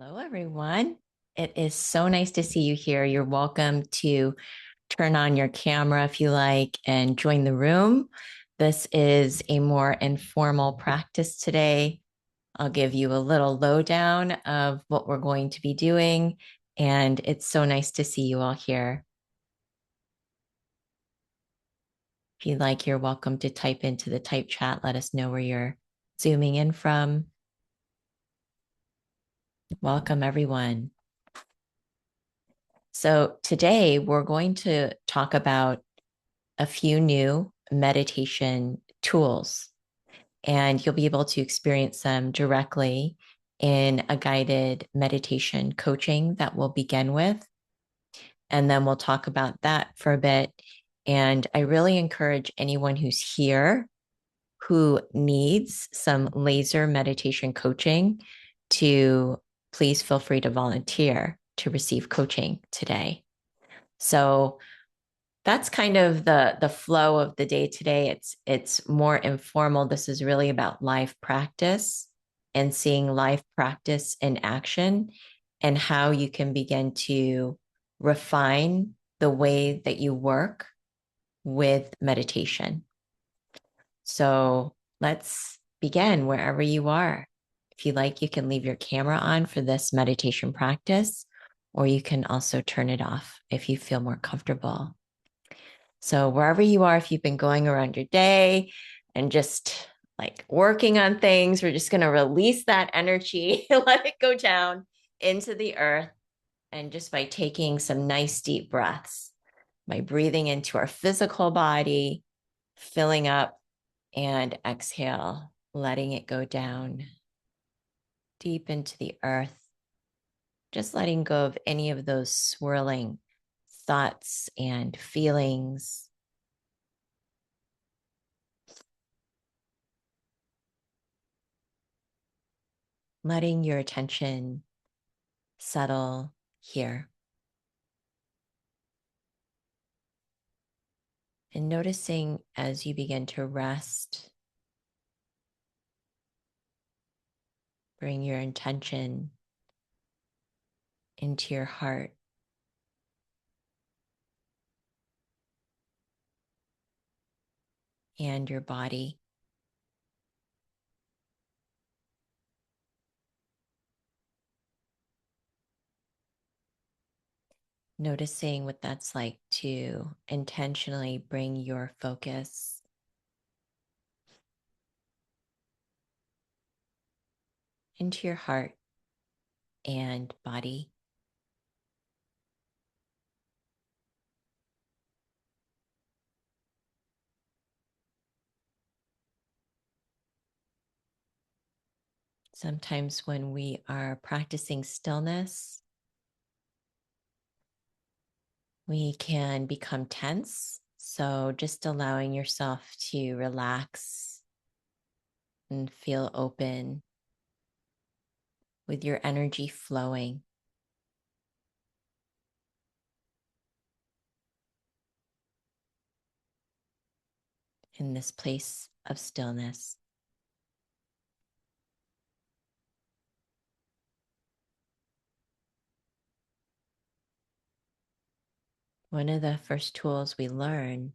Hello, everyone. It is so nice to see you here. You're welcome to turn on your camera if you like and join the room. This is a more informal practice today. I'll give you a little lowdown of what we're going to be doing, and it's so nice to see you all here. If you'd like, you're welcome to type into the type chat. Let us know where you're zooming in from. Welcome, everyone. So, today we're going to talk about a few new meditation tools, and you'll be able to experience them directly in a guided meditation coaching that we'll begin with. And then we'll talk about that for a bit. And I really encourage anyone who's here who needs some laser meditation coaching to please feel free to volunteer to receive coaching today. So that's kind of the flow of the day today. It's more informal. This is really about live practice and seeing live practice in action and how you can begin to refine the way that you work with meditation. So let's begin wherever you are. If you like, you can leave your camera on for this meditation practice, or you can also turn it off if you feel more comfortable. So, wherever you are, if you've been going around your day and just like working on things, we're just going to release that energy, let it go down into the earth. And just by taking some nice deep breaths, by breathing into our physical body, filling up and exhale, letting it go down deep into the earth, just letting go of any of those swirling thoughts and feelings. Letting your attention settle here. And noticing as you begin to rest, bring your intention into your heart. And your body. Noticing what that's like to intentionally bring your focus into your heart and body. Sometimes when we are practicing stillness, we can become tense. So just allowing yourself to relax and feel open with your energy flowing in this place of stillness. One of the first tools we learn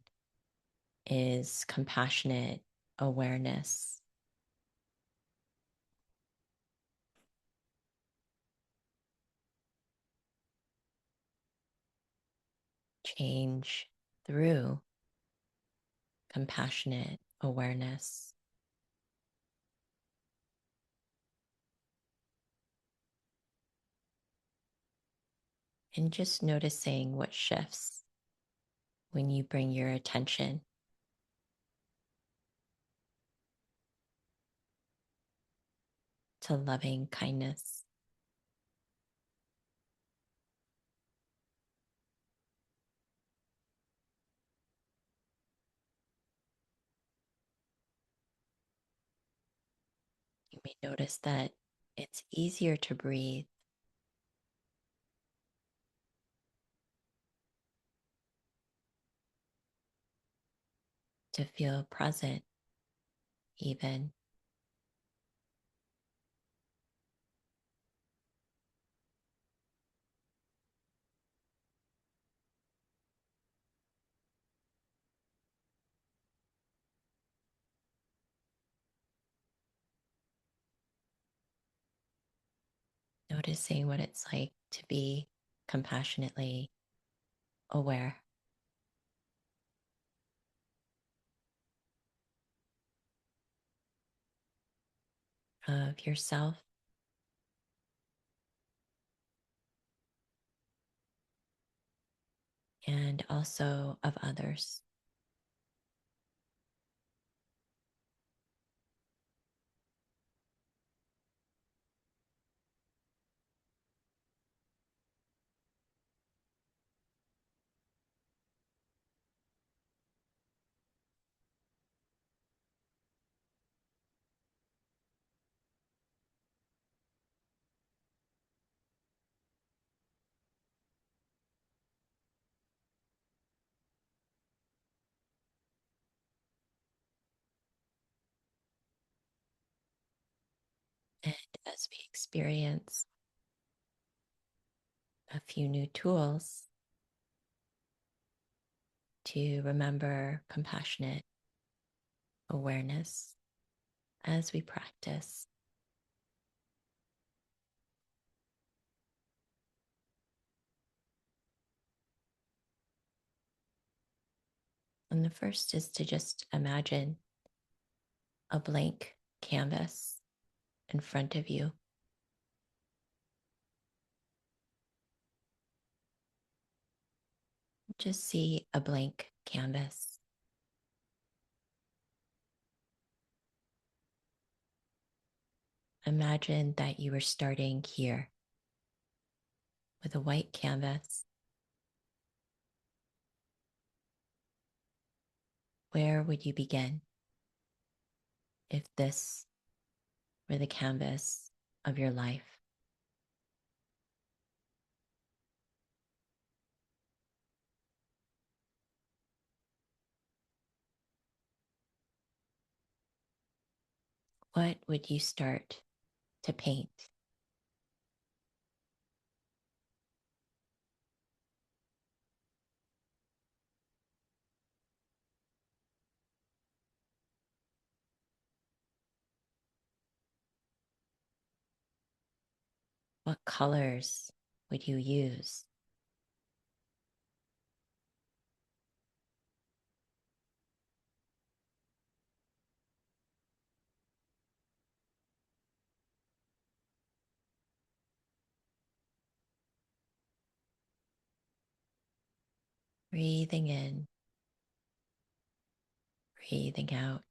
is compassionate awareness. Change through compassionate awareness. And just noticing what shifts when you bring your attention to loving kindness. You may notice that it's easier to breathe, to feel present even. noticing what it's like to be compassionately aware of yourself and also of others. And as we experience a few new tools to remember compassionate awareness as we practice. And the first is to just imagine a blank canvas in front of you. Just see a blank canvas. Imagine that you were starting here with a white canvas. Where would you begin if this were the canvas of your life? What would you start to paint? What colors would you use? Breathing in, breathing out,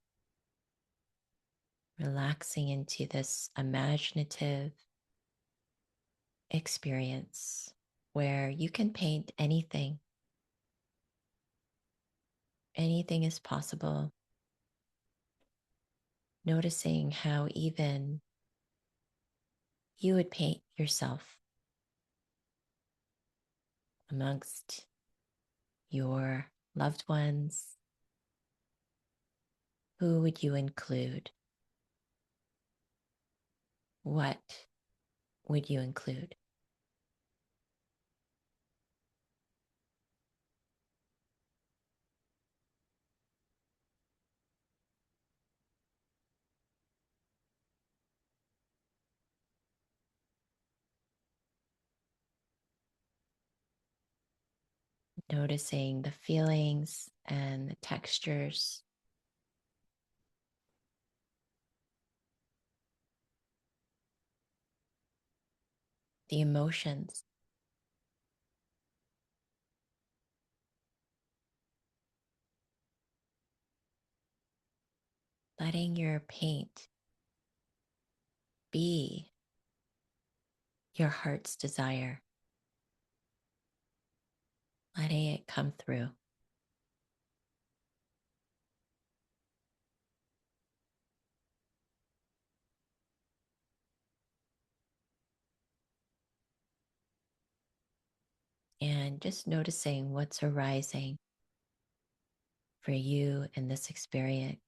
relaxing into this imaginative experience where you can paint anything. Anything is possible. Noticing how even you would paint yourself amongst your loved ones. Who would you include? What would you include? Noticing the feelings and the textures, the emotions, letting your paint be your heart's desire, letting it come through. And just noticing what's arising for you in this experience.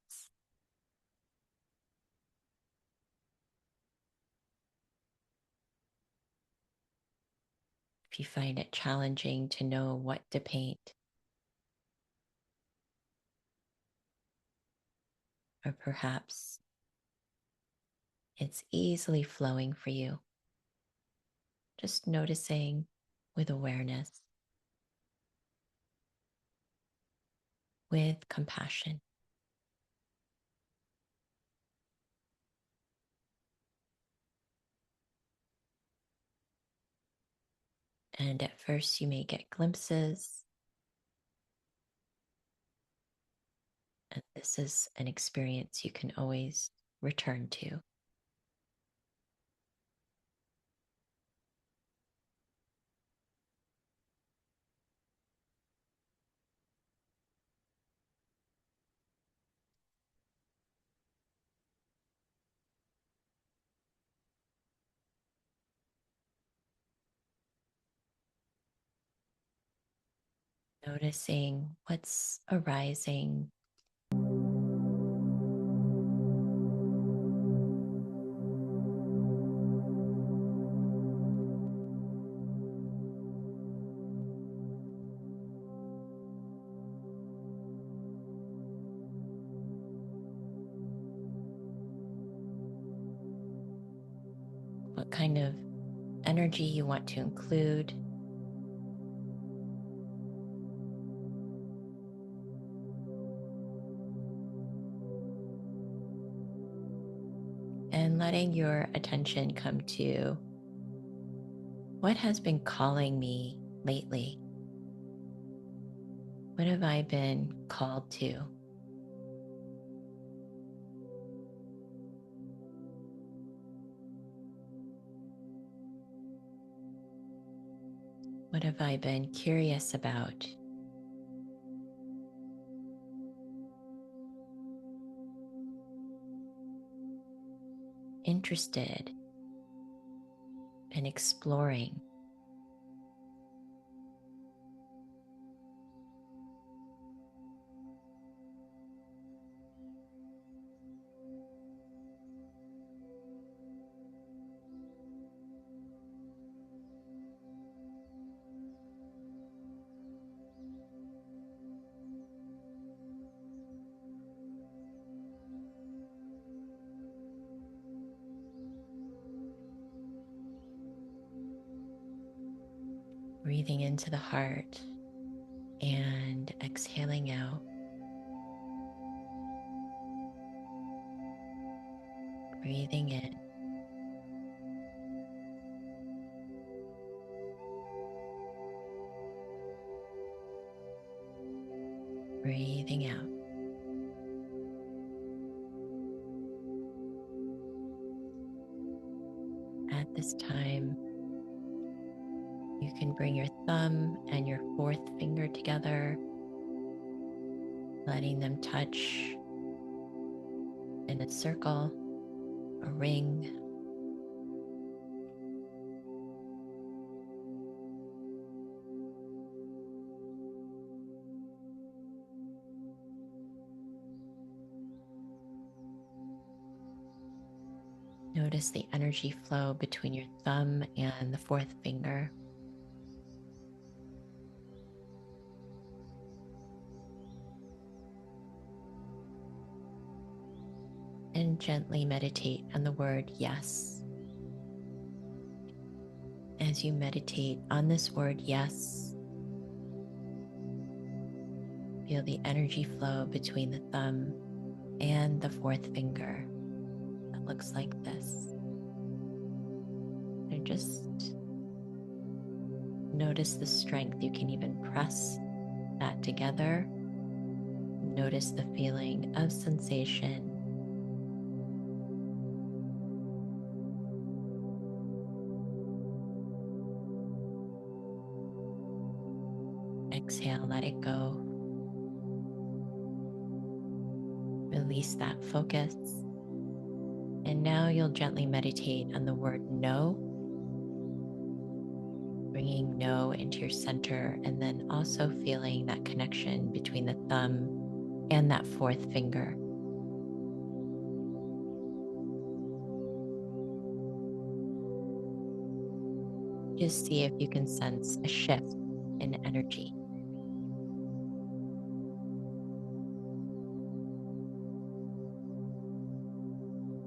If you find it challenging to know what to paint, or perhaps it's easily flowing for you, just noticing with awareness, with compassion. And at first, you may get glimpses. And this is an experience you can always return to. Noticing what's arising. What kind of energy you want to include. And letting your attention come to what has been calling me lately. What have I been called to? What have I been curious about? Interested in exploring? Breathing into the heart and exhaling out. Breathing in. Breathing out. At this time, you can bring your thumb and your fourth finger together, letting them touch in a circle, a ring. Notice the energy flow between your thumb and the fourth finger. And gently meditate on the word yes. As you meditate on this word yes, feel the energy flow between the thumb and the fourth finger. That looks like this. And just notice the strength. You can even press that together. Notice the feeling of sensation. Exhale, let it go. Release that focus. And now you'll gently meditate on the word no, bringing no into your center, and then also feeling that connection between the thumb and that fourth finger. Just see if you can sense a shift in energy.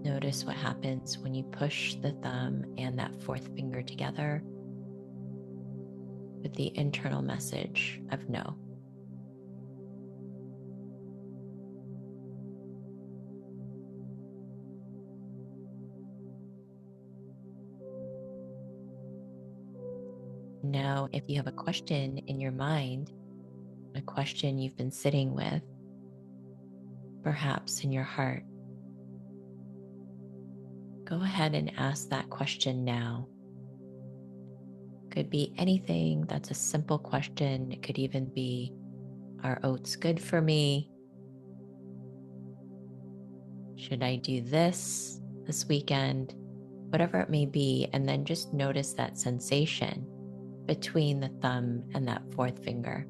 Notice what happens when you push the thumb and that fourth finger together with the internal message of no. Now, if you have a question in your mind, a question you've been sitting with, perhaps in your heart, go ahead and ask that question now. Could be anything that's a simple question. It could even be, are oats good for me? Should I do this weekend? Whatever it may be. And then just notice that sensation between the thumb and that fourth finger.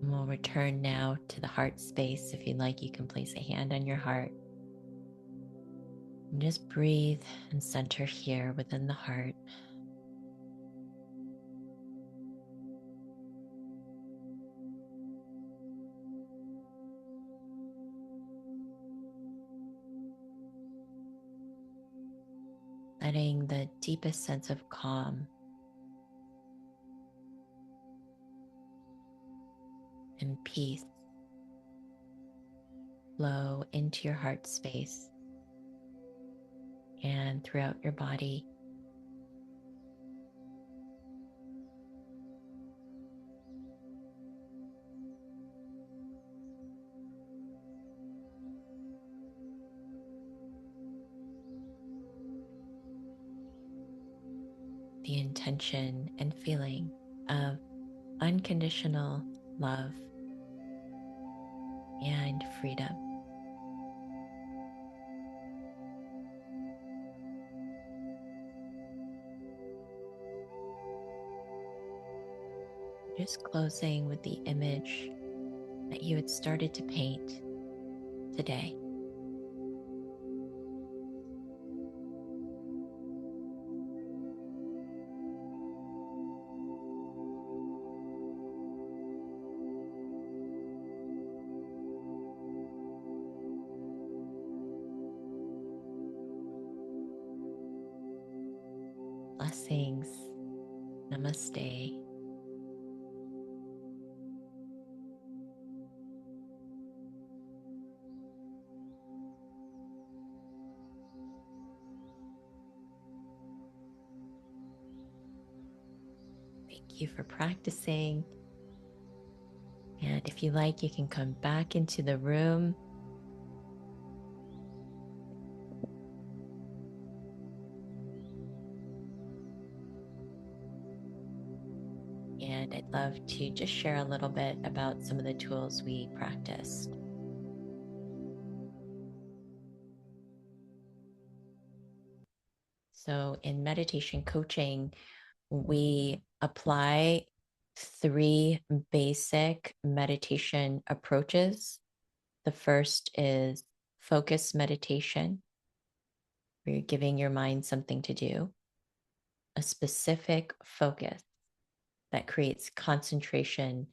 And we'll return now to the heart space. If you'd like, you can place a hand on your heart. And just breathe and center here within the heart. Letting the deepest sense of calm and peace flow into your heart space and throughout your body. The intention and feeling of unconditional love and freedom. Just closing with the image that you had started to paint today. Blessings. Namaste. Thank you for practicing. And if you like, you can come back into the room. And I'd love to just share a little bit about some of the tools we practiced. So in meditation coaching, we apply 3 basic meditation approaches. The first is focus meditation, where you're giving your mind something to do, a specific focus that creates concentration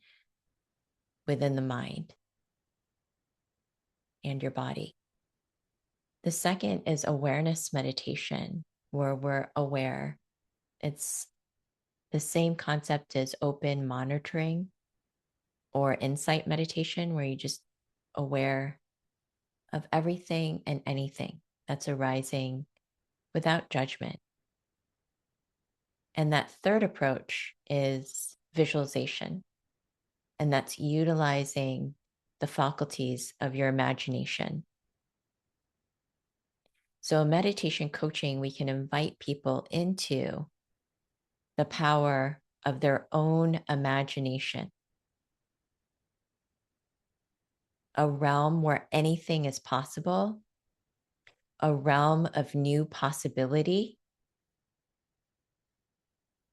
within the mind and your body. The second is awareness meditation, where we're aware. It's the same concept as open monitoring or insight meditation, where you're just aware of everything and anything that's arising without judgment. And that third approach is visualization, and that's utilizing the faculties of your imagination. So in meditation coaching, we can invite people into the power of their own imagination, a realm where anything is possible, a realm of new possibility,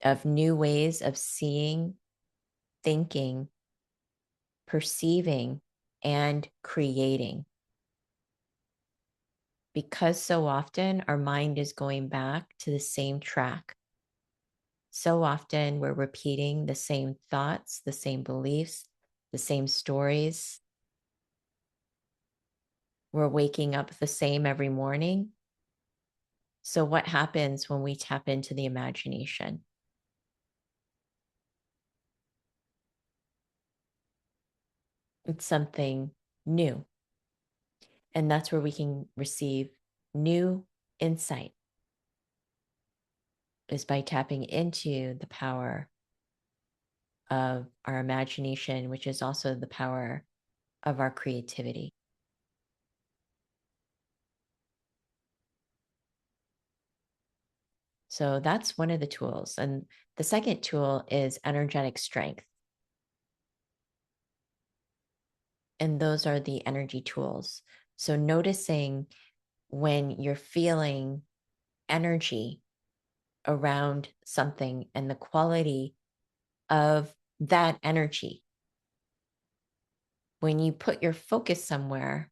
of new ways of seeing, thinking, perceiving, and creating. Because so often our mind is going back to the same track. So often we're repeating the same thoughts, the same beliefs, the same stories. We're waking up the same every morning. So, what happens when we tap into the imagination? It's something new. And that's where we can receive new insight, is by tapping into the power of our imagination, which is also the power of our creativity. So that's one of the tools. And the second tool is energetic strength. And those are the energy tools. So noticing when you're feeling energy around something and the quality of that energy. When you put your focus somewhere,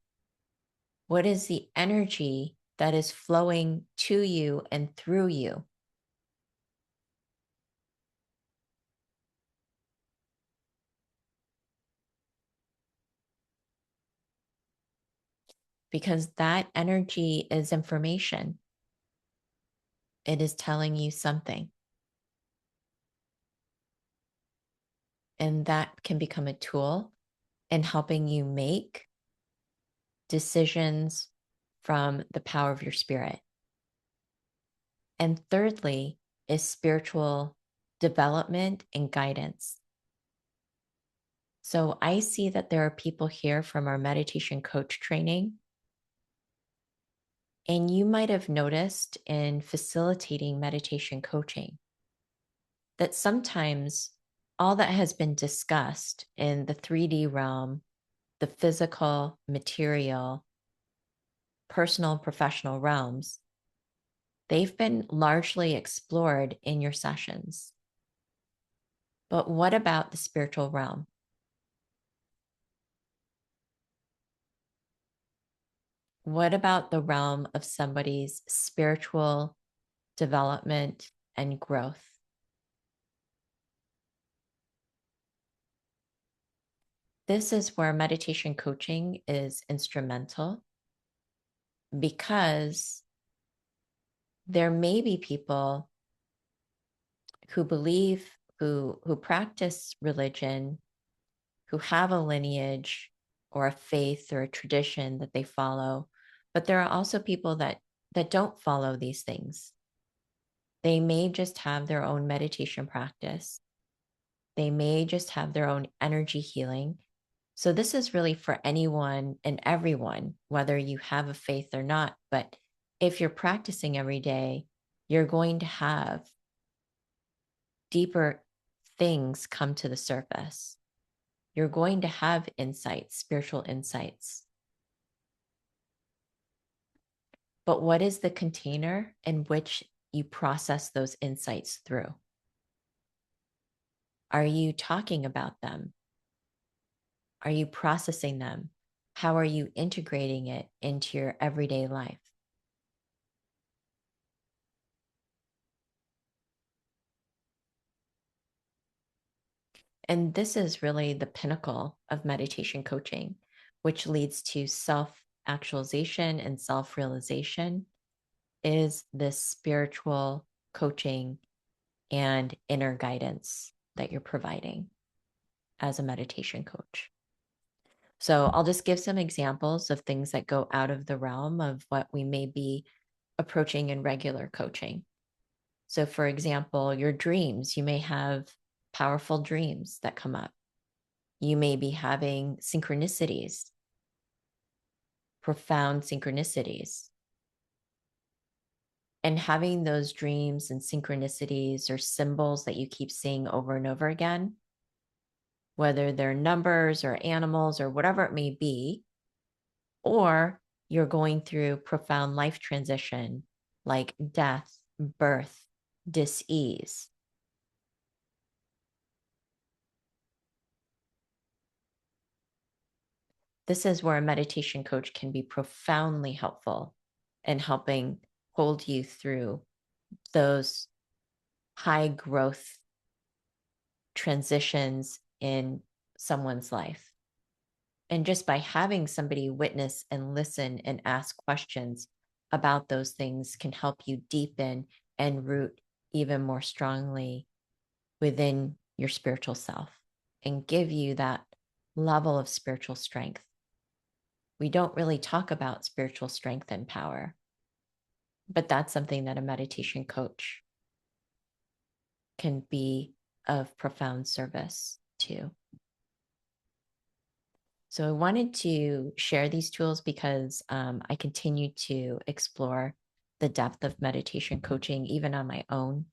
what is the energy that is flowing to you and through you? Because that energy is information. It is telling you something. And that can become a tool in helping you make decisions from the power of your spirit. And thirdly, is spiritual development and guidance. So I see that there are people here from our meditation coach training. And you might have noticed in facilitating meditation coaching that sometimes all that has been discussed in the 3D realm, the physical, material, personal, and professional realms, they've been largely explored in your sessions. But what about the spiritual realm? What about the realm of somebody's spiritual development and growth? This is where meditation coaching is instrumental, because there may be people who believe, who practice religion, who have a lineage or a faith or a tradition that they follow, but there are also people that don't follow these things. They may just have their own meditation practice. They may just have their own energy healing. So this is really for anyone and everyone, whether you have a faith or not. But if you're practicing every day, you're going to have deeper things come to the surface. You're going to have insights, spiritual insights. But what is the container in which you process those insights through? Are you talking about them? Are you processing them? How are you integrating it into your everyday life? And this is really the pinnacle of meditation coaching, which leads to self actualization and self realization, is this spiritual coaching and inner guidance that you're providing as a meditation coach. So I'll just give some examples of things that go out of the realm of what we may be approaching in regular coaching. So, for example, your dreams, you may have powerful dreams that come up. You may be having synchronicities, profound synchronicities. And having those dreams and synchronicities or symbols that you keep seeing over and over again, whether they're numbers or animals or whatever it may be, or you're going through profound life transition like death, birth, dis-ease. this is where a meditation coach can be profoundly helpful in helping hold you through those high growth transitions in someone's life. And just by having somebody witness and listen and ask questions about those things can help you deepen and root even more strongly within your spiritual self and give you that level of spiritual strength. We don't really talk about spiritual strength and power, but that's something that a meditation coach can be of profound service to. So I wanted to share these tools because I continue to explore the depth of meditation coaching, even on my own.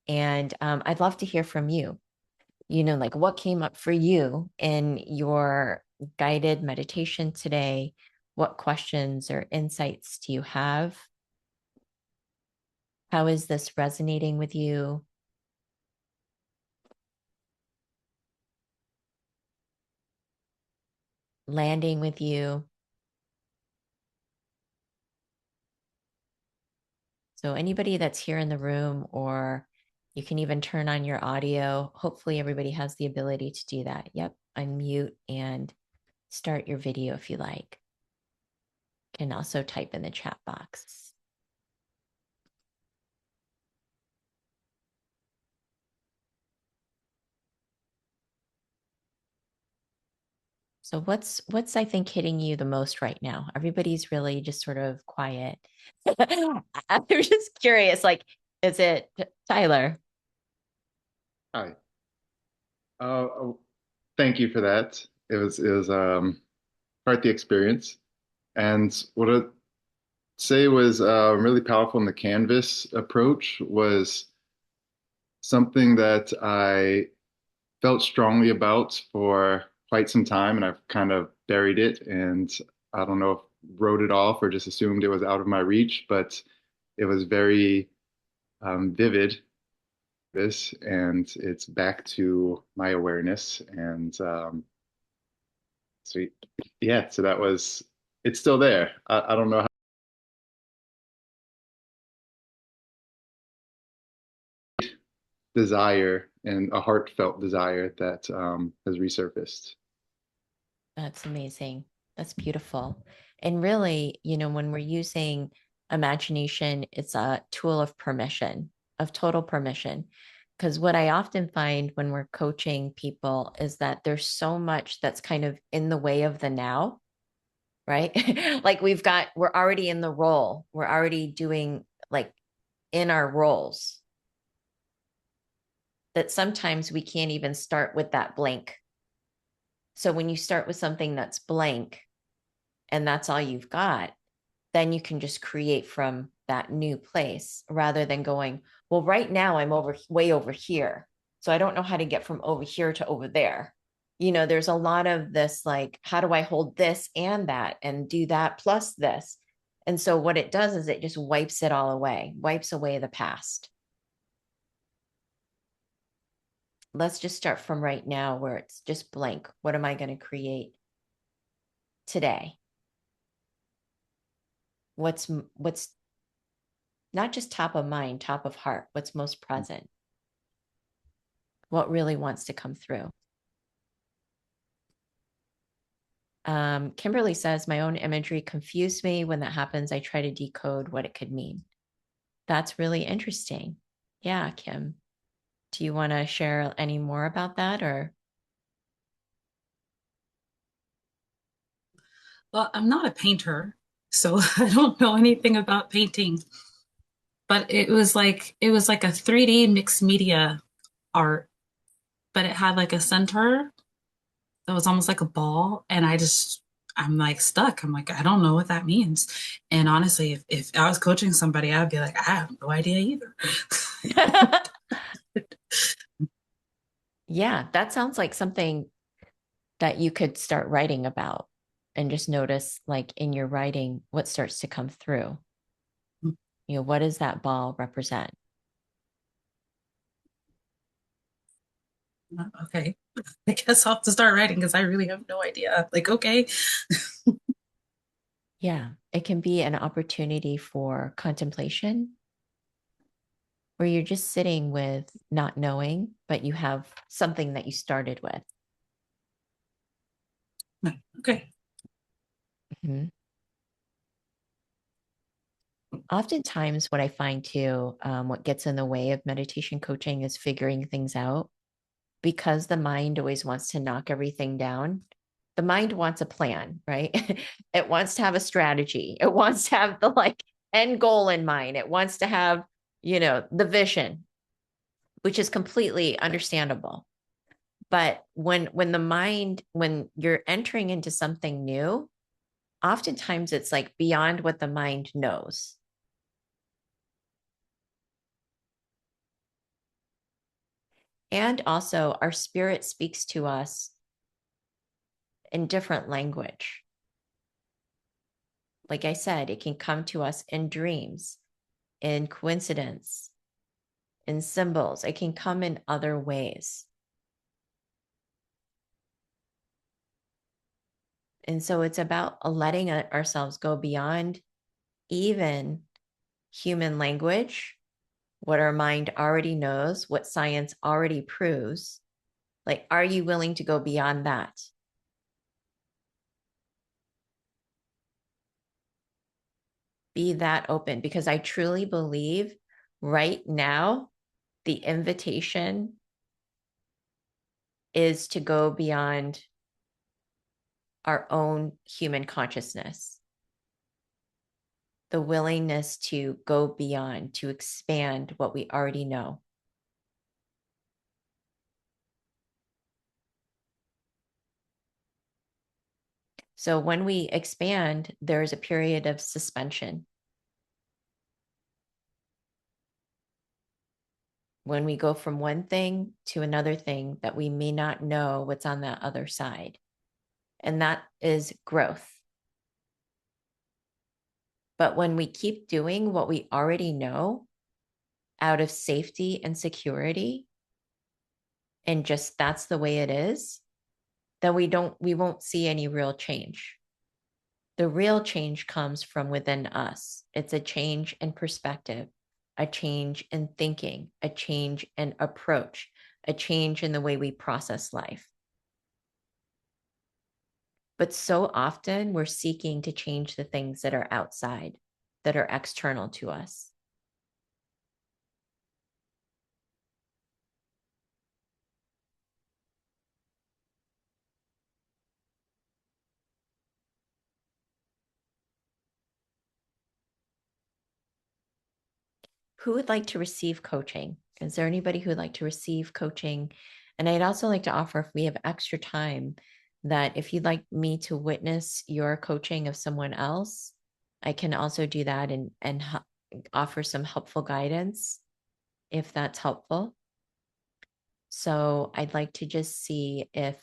And I'd love to hear from you. Like what came up for you in your guided meditation today? What questions or insights do you have? How is this resonating with you? Landing with you? So anybody that's here in the room, or you can even turn on your audio. Hopefully everybody has the ability to do that. Yep, unmute and start your video if you like. You can also type in the chat box. So what's I think hitting you the most right now? Everybody's really just sort of quiet. I'm just curious, like, is it Tyler? Hi. Oh, thank you for that. It was quite the experience. And what I'd say was really powerful in the Canvas approach was something that I felt strongly about for quite some time, and I've kind of buried it, and I don't know if wrote it off or just assumed it was out of my reach, but it was very vivid. This and it's back to my awareness and sweet. Yeah, so that was it's still there. I don't know how desire and a heartfelt desire that has resurfaced. That's amazing. That's beautiful. And really, when we're using imagination, it's a tool of permission, of total permission. Because what I often find when we're coaching people is that there's so much that's kind of in the way of the now, right? Like we're already in the role, we're already doing like in our roles, that sometimes we can't even start with that blank. So when you start with something that's blank and that's all you've got, then you can just create from that new place rather than going, well, right now I'm way over here. So I don't know how to get from over here to over there. There's a lot of this, like, how do I hold this and that and do that plus this? And so what it does is it just wipes it all away, wipes away the past. Let's just start from right now where it's just blank. What am I going to create today? What's not just top of mind, top of heart, what's most present? What really wants to come through? Kimberly says, my own imagery confused me. When that happens, I try to decode what it could mean. That's really interesting. Yeah, Kim. Do you want to share any more about that or? Well, I'm not a painter, so I don't know anything about painting, but it was like a 3D mixed media art, but it had like a center that was almost like a ball, and I'm like stuck. I'm like, I don't know what that means. And honestly, if I was coaching somebody, I'd be like, I have no idea either. Yeah, that sounds like something that you could start writing about and just notice, like, in your writing, what starts to come through. What does that ball represent? Okay. I guess I'll have to start writing because I really have no idea. Like, okay. Yeah, it can be an opportunity for contemplation where you're just sitting with not knowing, but you have something that you started with. Okay. Mhm. Oftentimes, what I find too, what gets in the way of meditation coaching is figuring things out because the mind always wants to knock everything down. The mind wants a plan, right? It wants to have a strategy. It wants to have the like end goal in mind. It wants to have, the vision, which is completely understandable. But when you're entering into something new, oftentimes it's like beyond what the mind knows. And also, our spirit speaks to us in different language. Like I said, it can come to us in dreams, in coincidence, in symbols. It can come in other ways. And so it's about letting ourselves go beyond even human language, what our mind already knows, what science already proves. Like, are you willing to go beyond that? Be that open, because I truly believe right now the invitation is to go beyond our own human consciousness, the willingness to go beyond, to expand what we already know. So when we expand, there's a period of suspension. When we go from one thing to another thing that we may not know what's on that other side. And that is growth. But when we keep doing what we already know out of safety and security, and just that's the way it is, then we won't see any real change. The real change comes from within us. It's a change in perspective, a change in thinking, a change in approach, a change in the way we process life. But so often we're seeking to change the things that are outside, that are external to us. Who would like to receive coaching? Is there anybody who would like to receive coaching? And I'd also like to offer, if we have extra time, that if you'd like me to witness your coaching of someone else, I can also do that and offer some helpful guidance if that's helpful. So I'd like to just see if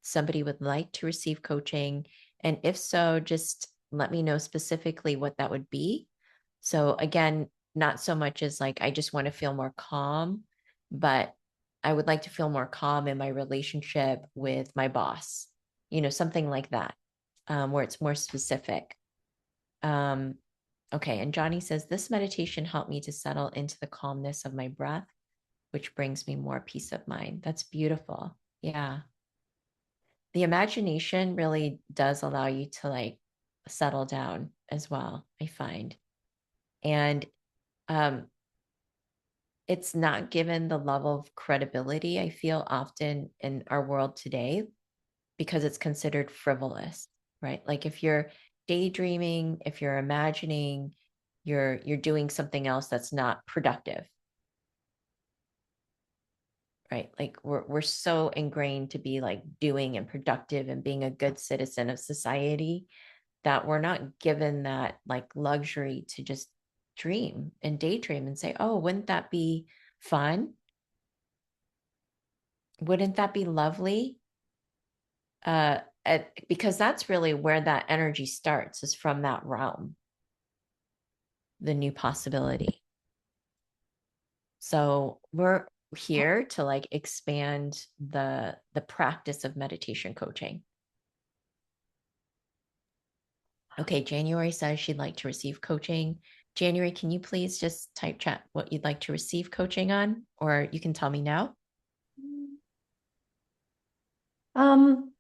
somebody would like to receive coaching. And if so, just let me know specifically what that would be. So again, not so much as like, I just want to feel more calm, but I would like to feel more calm in my relationship with my boss, something like that, where it's more specific. Um, okay. And Johnny says, this meditation helped me to settle into the calmness of my breath, which brings me more peace of mind. That's beautiful. Yeah. The imagination really does allow you to like settle down as well, I find. And um, it's not given the level of credibility I feel often in our world today because it's considered frivolous, right? Like if you're daydreaming, if you're imagining, you're doing something else that's not productive, right? Like we're so ingrained to be like doing and productive and being a good citizen of society that we're not given that like luxury to just dream and daydream and say, oh, wouldn't that be fun? Wouldn't that be lovely? Because that's really where that energy starts, is from that realm, the new possibility. So here to like expand the practice of meditation coaching. Okay, January says she'd like to receive coaching. January, can you please just type chat what you'd like to receive coaching on, or you can tell me now. Um,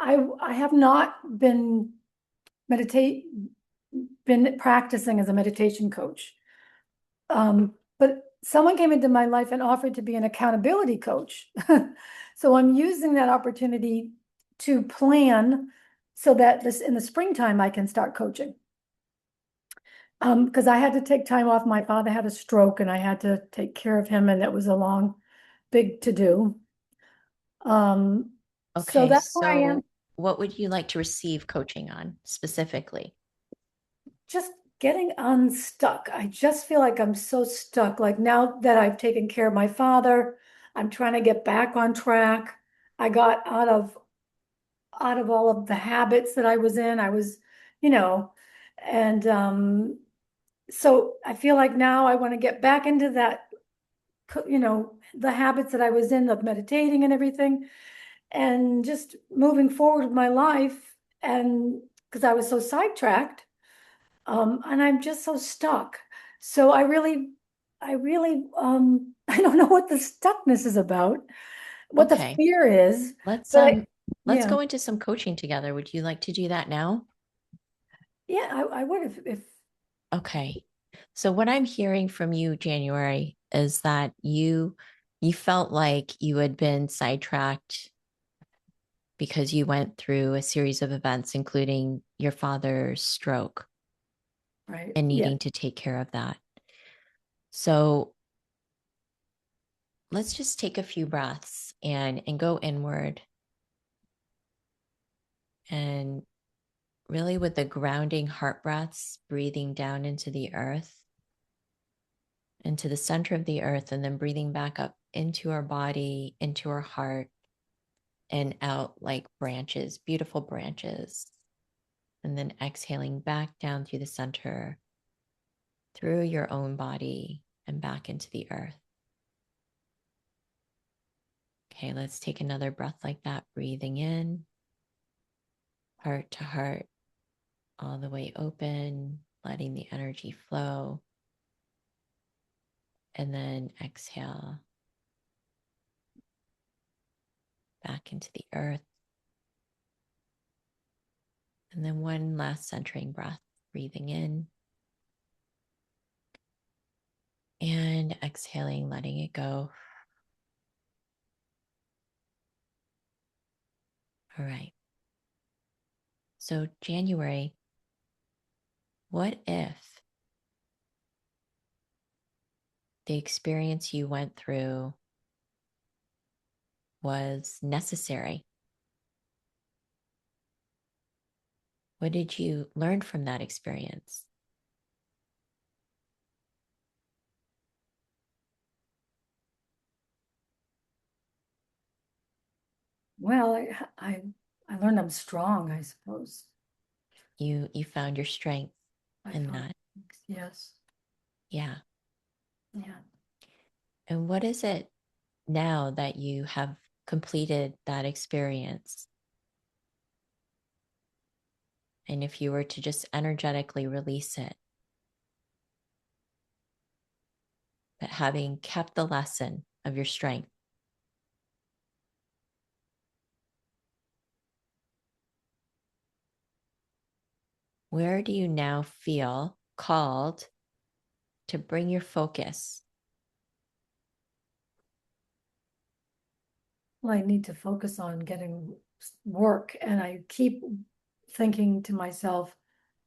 I have not been practicing as a meditation coach. But someone came into my life and offered to be an accountability coach. So I'm using that opportunity to plan so that in the springtime I can start coaching. Because I had to take time off. My father had a stroke and I had to take care of him, and it was a long, big to do. So Okay, that's where I am. so what would you like to receive coaching on specifically? Just getting unstuck. I just feel like I'm so stuck. Like now that I've taken care of my father, I'm trying to get back on track. I got out of all of the habits that I was in. I was, you know, and so I feel like now I want to get back into that, the habits that I was in of meditating and everything, and just moving forward with my life. And because I was so sidetracked. And I'm just so stuck. So I don't know what the stuckness is about, what the Okay, fear is, let's but um let's yeah, go into some coaching together. Would you like to do that now? yeah, I would if Okay. So what I'm hearing from you, January, is that you felt like you had been sidetracked because you went through a series of events, including your father's stroke right, and yeah, needing to take care of that. So let's just take a few breaths and go inward, and really with the grounding heart breaths, breathing down into the earth, into the center of the earth, and then breathing back up into our body, into our heart, and out like branches, beautiful branches. And then exhaling back down through the center, through your own body, and back into the earth. Okay, let's take another breath like that, breathing in, heart to heart, all the way open, letting the energy flow. And then exhale back into the earth. And then one last centering breath, breathing in and exhaling, letting it go. All right. So, January, what if the experience you went through was necessary? What did you learn from that experience? well, I I learned I'm strong, I suppose. You found your strength I in found that. yes, Yeah. yeah. And what is it now that you have completed that experience? And if you were to just energetically release it, but having kept the lesson of your strength, where do you now feel called to bring your focus? Well, I need to focus on getting work, and I keep thinking to myself,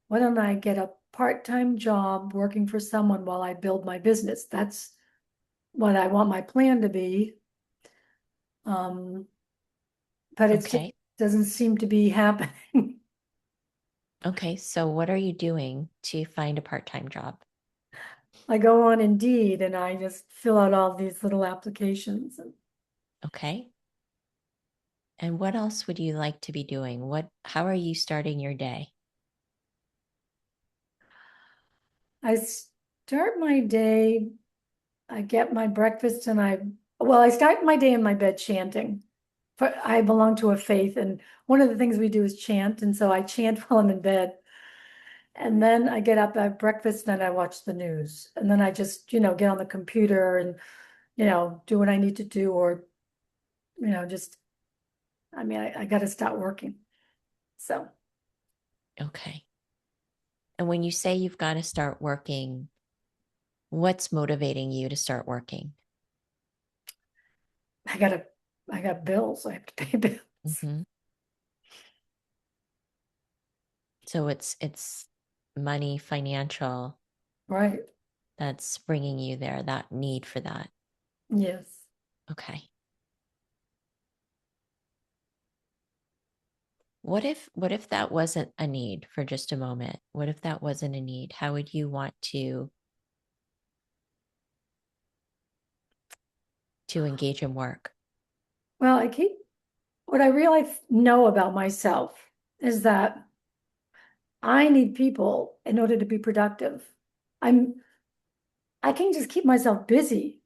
why don't I get a part-time job working for someone while I build my business? That's what I want my plan to be. Um, but it just Okay. doesn't seem to be happening. Okay. So, what are you doing to find a part time job? I go on Indeed and I just fill out all these little applications. And Okay. And what else would you like to be doing? How are you starting your day? I start my day I get my breakfast and I start my day in my bed chanting. I belong to a faith, and one of the things we do is chant, and so I chant while I'm in bed. And then I get up, I have breakfast, and then I watch the news. And then I just, get on the computer and, do what I need to do, or, just, I got to start working. So, Okay. And when you say you've got to start working, what's motivating you to start working? I gotta, I got bills. I have to pay bills. Mm-hmm. So it's money, financial, Right. that's bringing you there, that need for that. Yes. Okay. What if that wasn't a need for just a moment? What if that wasn't a need? How would you want to engage in work? Well, what I really know about myself is that I need people in order to be productive. I'm, I can just keep myself busy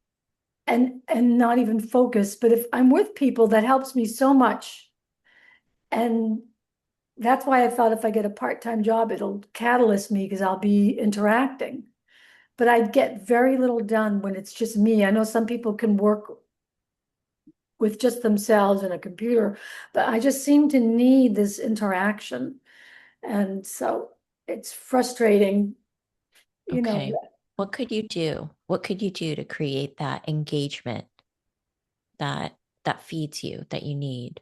and not even focus, but if I'm with people, that helps me so much. And that's why I thought if I get a part-time job, it'll catalyst me because I'll be interacting. But I get very little done when it's just me. I know some people can work with just themselves and a computer, but I just seem to need this interaction. And so it's frustrating, you know. Okay. What could you do? What could you do to create that engagement that that feeds you, that you need?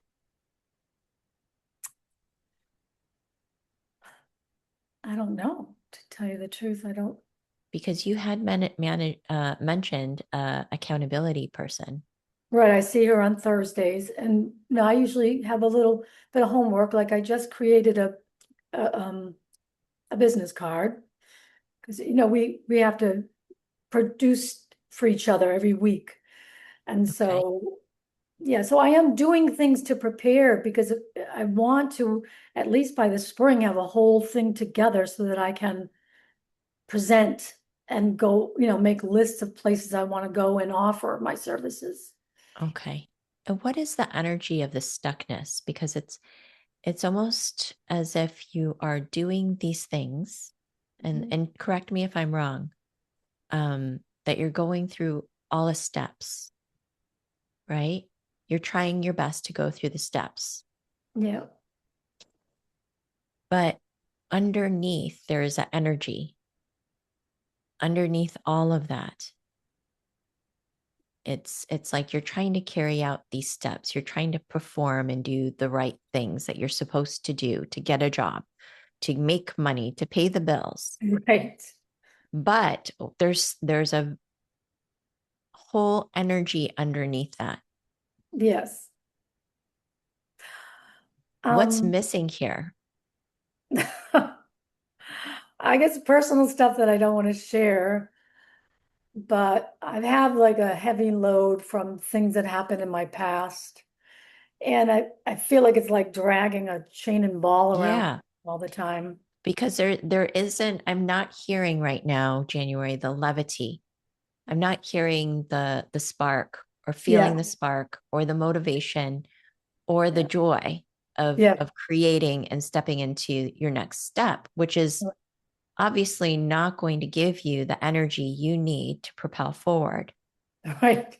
I don't know, to tell you the truth. I don't. Because you had mentioned accountability person. Right, I see her on Thursdays, and I usually have a little bit of homework. Like I just created a, um, a business card because we have to produce for each other every week, and Okay. so yeah, so I am doing things to prepare because I want to at least by the spring have a whole thing together so that I can present and go, make lists of places I want to go and offer my services. Okay. And what is the energy of the stuckness? Because it's almost as if you are doing these things, and correct me if I'm wrong, that you're going through all the steps, right? You're trying your best to go through the steps, Yeah. but underneath there is an energy. Underneath all of that, it's like you're trying to carry out these steps. You're trying to perform and do the right things that you're supposed to do to get a job, to make money, to pay the bills. Right. But there's a whole energy underneath that. Yes. What's Um, missing here? I guess personal stuff that I don't want to share, but I have like a heavy load from things that happened in my past. And I feel like it's like dragging a chain and ball around Yeah, all the time. because there isn't, I'm not hearing right now, January, the levity. I'm not hearing the spark or feeling Yeah. the spark or the motivation or the Yeah. joy Yeah. of creating and stepping into your next step, which is obviously not going to give you the energy you need to propel forward. Right.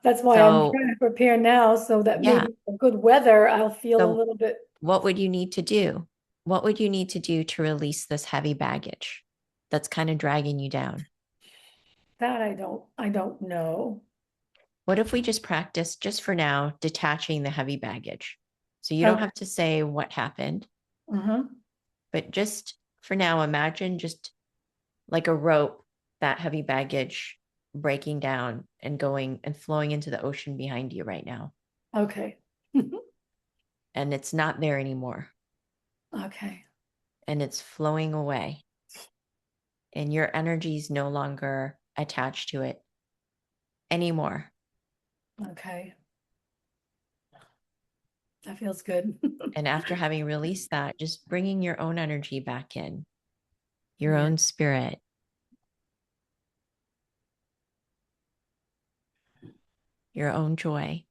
That's why I'm So, trying to prepare now so that yeah. maybe in good weather, I'll feel a So, little bit. what would you need to do? What would you need to do to release this heavy baggage that's kind of dragging you down? That I don't know. What if we just practice, just for now, detaching the heavy baggage? So, you don't Okay. have to say what happened, Uh-huh. but just for now, imagine just like a rope, that heavy baggage breaking down and going and flowing into the ocean behind you right now. Okay. And it's not there anymore. Okay. And it's flowing away. And your energy is no longer attached to it anymore. Okay. That feels good. And after having released that, just bringing your own energy back in, your Yeah. own spirit. your own joy.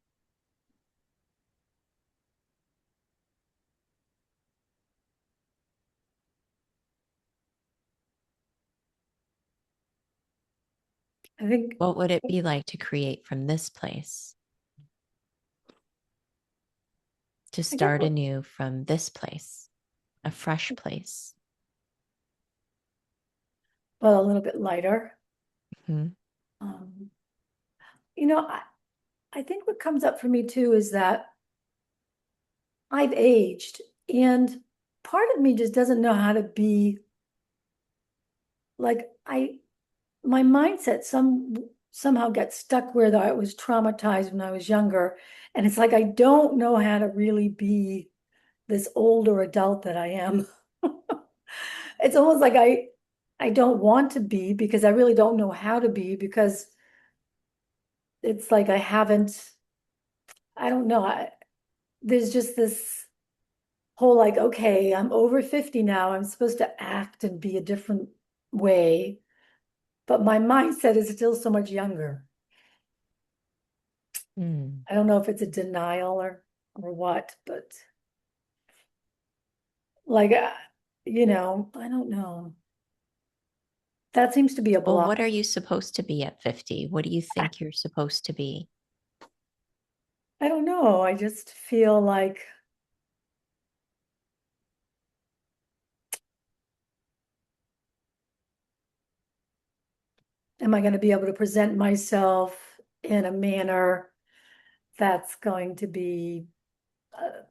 I think, What would it be like to create from this place? To I guess, start anew from this place, a fresh place. well, a little bit lighter. Mhm. Um, you know, I think what comes up for me too is that I've aged, and part of me just doesn't know how to be like my mindset somehow got stuck where I was traumatized when I was younger. And it's like I don't know how to really be this older adult that I am. It's almost like I don't want to be because I really don't know how to be because it's like I don't know. There's just this whole like, okay, I'm over 50 now. I'm supposed to act and be a different way, but my mindset is still so much younger. Mm. I don't know if it's a denial or what, but like, I don't know. That seems to be a Well, block. what are you supposed to be at 50? What do you think you're supposed to be? I don't know. I just feel like, am I going to be able to present myself in a manner that's going to be, uh,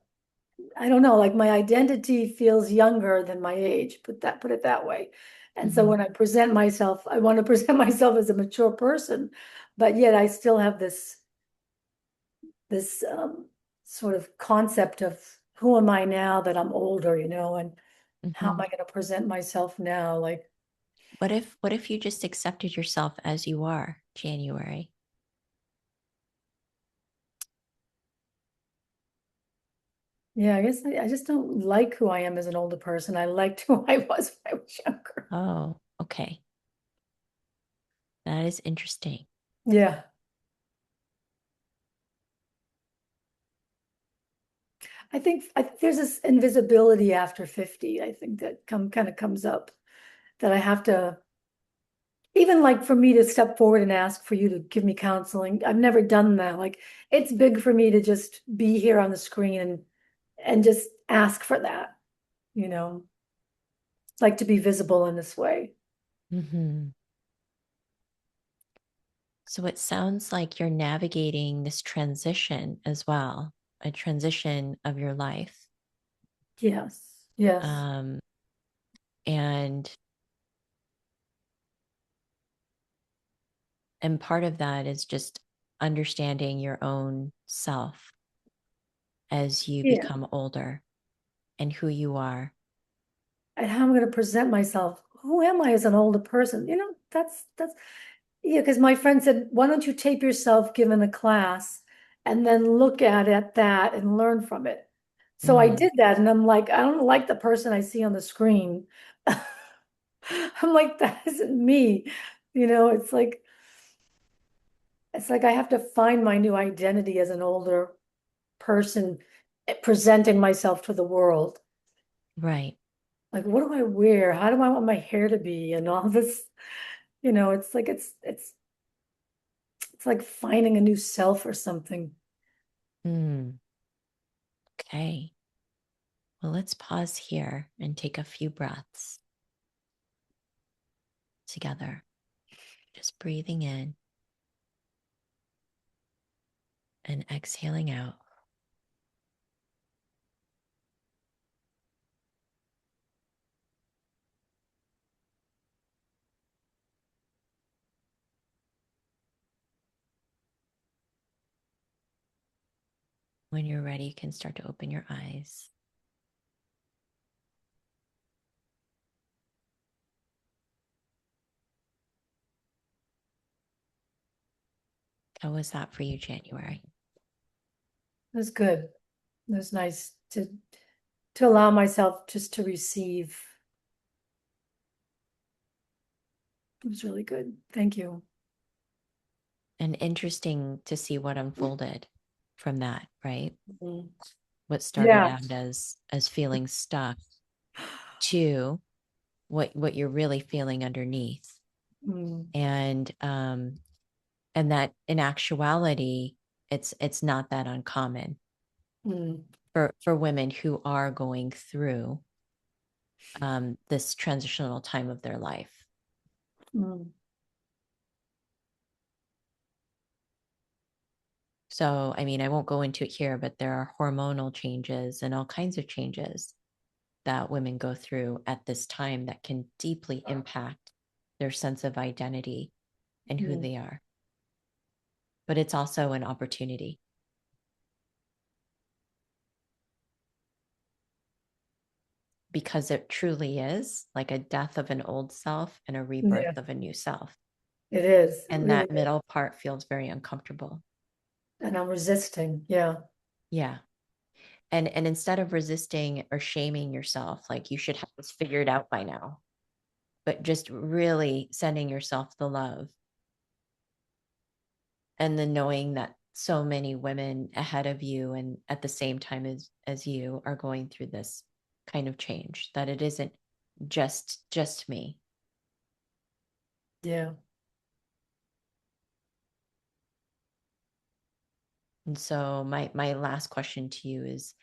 I don't know, like my identity feels younger than my age, put it that way. And so Mhm. when I present myself, I want to present myself as a mature person, but yet I still have this sort of concept of who am I now that I'm older, and how am Mhm. I going to present myself now? Like, What if you just accepted yourself as you are, January? yeah, I guess I just don't like who I am as an older person. I liked who I was when I was younger. Oh, okay. That is interesting. Yeah. There's this invisibility after 50. I think that kind of comes up that I have to, even like for me to step forward and ask for you to give me counseling. I've never done that. Like it's big for me to just be here on the screen and just ask for that, you know, like to be visible in this way. Mhm. So it sounds like you're navigating this transition as well, a transition of your life. Yes. Yes. Um, and and part of that is just understanding your own self as you Yeah. become older and who you are. And how I'm going to present myself. Who am I as an older person? That's yeah, because my friend said, why don't you tape yourself given a class and then look at that and learn from it? So I Mm, did that and I'm like, I don't like the person I see on the screen. I'm like, that isn't me. It's like I have to find my new identity as an older person presenting myself to the world. right. Like, what do I wear? How do I want my hair to be? And all this, it's like it's like finding a new self or something. Mm, okay. Well, let's pause here and take a few breaths together. Just breathing in and exhaling out. When you're ready, you can start to open your eyes. How was that for you, January? It was good. It was nice to allow myself just to receive. It was really good. Thank you. And interesting to see what unfolded from that, right? What started Yeah. out as feeling stuck to what you're really feeling underneath. Mm. And that in actuality, it's not that uncommon Mm. for women who are going through this transitional time of their life. Mm. So, I mean, I won't go into it here, but there are hormonal changes and all kinds of changes that women go through at this time that can deeply impact their sense of identity and who Mm. they are. But it's also an opportunity. Because it truly is like a death of an old self and a Yeah, rebirth of a new self. it is. It And really that is. middle part feels very uncomfortable. And I'm resisting. Yeah. Yeah. And instead of resisting or shaming yourself, like you should have this figured out by now, but just really sending yourself the love. And then knowing that so many women ahead of you and at the same time as you are going through this kind of change, that it isn't just me. Yeah. And so my last question to you is,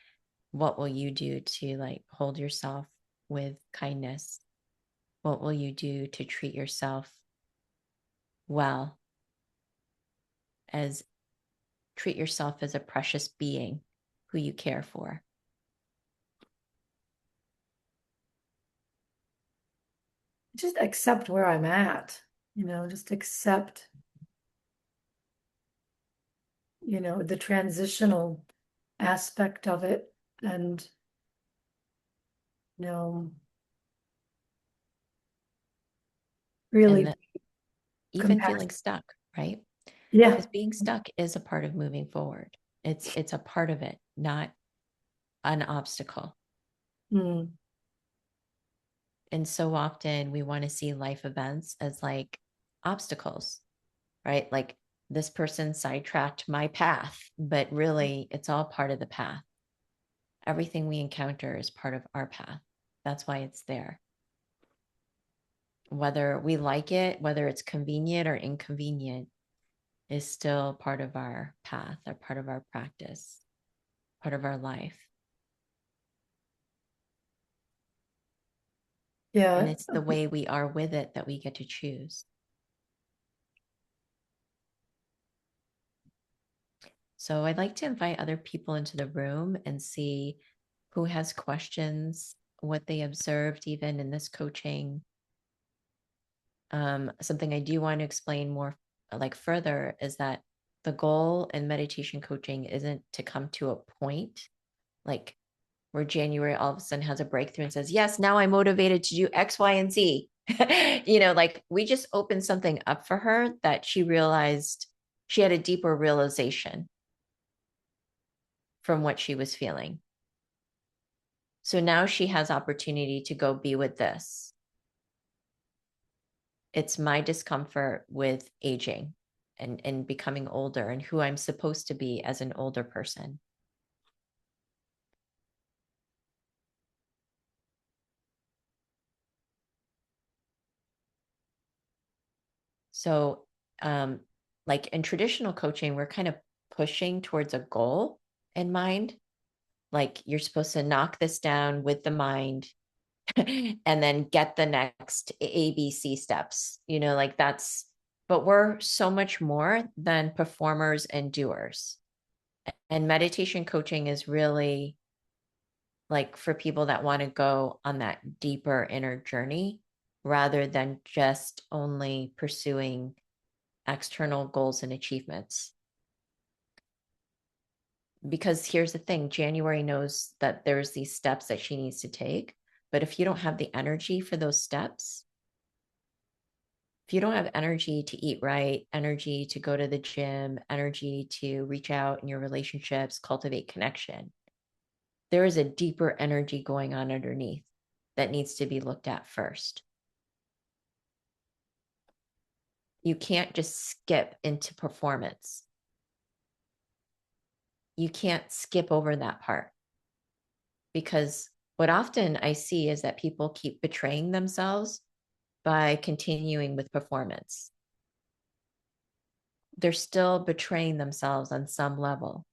what will you do to like hold yourself with kindness? What will you do to treat yourself well, as treat yourself as a precious being who you care for? Just accept where I'm at, just accept, the transitional aspect of it and, you know, And really that even feeling compassionate. stuck, right? Yeah. Because being stuck is a part of moving forward. It's a part of it, not an obstacle. Mm. And so often we want to see life events as like obstacles, right? Like this person sidetracked my path, but really it's all part of the path. Everything we encounter is part of our path. That's why it's there. Whether we like it, whether it's convenient or inconvenient, is still part of our path, or part of our practice, part of our life. And Yeah. it's the way we are with it that we get to choose. So I'd like to invite other people into the room and see who has questions, what they observed even in this coaching. Something I do want to explain more like further is that the goal in meditation coaching isn't to come to a point like where January all of a sudden has a breakthrough and says, yes, now I'm motivated to do X, Y, and Z. Like we just opened something up for her that she realized she had a deeper realization from what she was feeling. So now she has opportunity to go be with this. It's my discomfort with aging and becoming older and who I'm supposed to be as an older person. So, like in traditional coaching, we're kind of pushing towards a goal in mind. Like you're supposed to knock this down with the mind and then get the next ABC steps, like that's, but we're so much more than performers and doers. And meditation coaching is really like for people that want to go on that deeper inner journey rather than just only pursuing external goals and achievements. Because here's the thing, January knows that there's these steps that she needs to take, but if you don't have the energy for those steps, if you don't have energy to eat right, energy to go to the gym, energy to reach out in your relationships, cultivate connection, there is a deeper energy going on underneath that needs to be looked at first. You can't just skip into performance. You can't skip over that part, because what often I see is that people keep betraying themselves by continuing with performance. They're still betraying themselves on some level.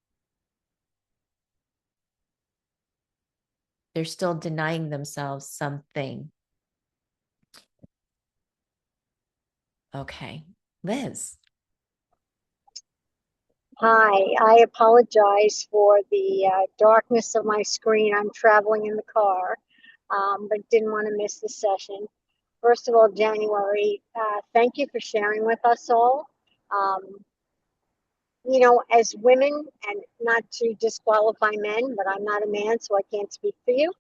They're still denying themselves something. Okay, Liz. Hi, I apologize for the darkness of my screen. I'm traveling in the car, but didn't want to miss the session. First of all, January, thank you for sharing with us all. You know, as women, and not to disqualify men, but I'm not a man, so I can't speak for you.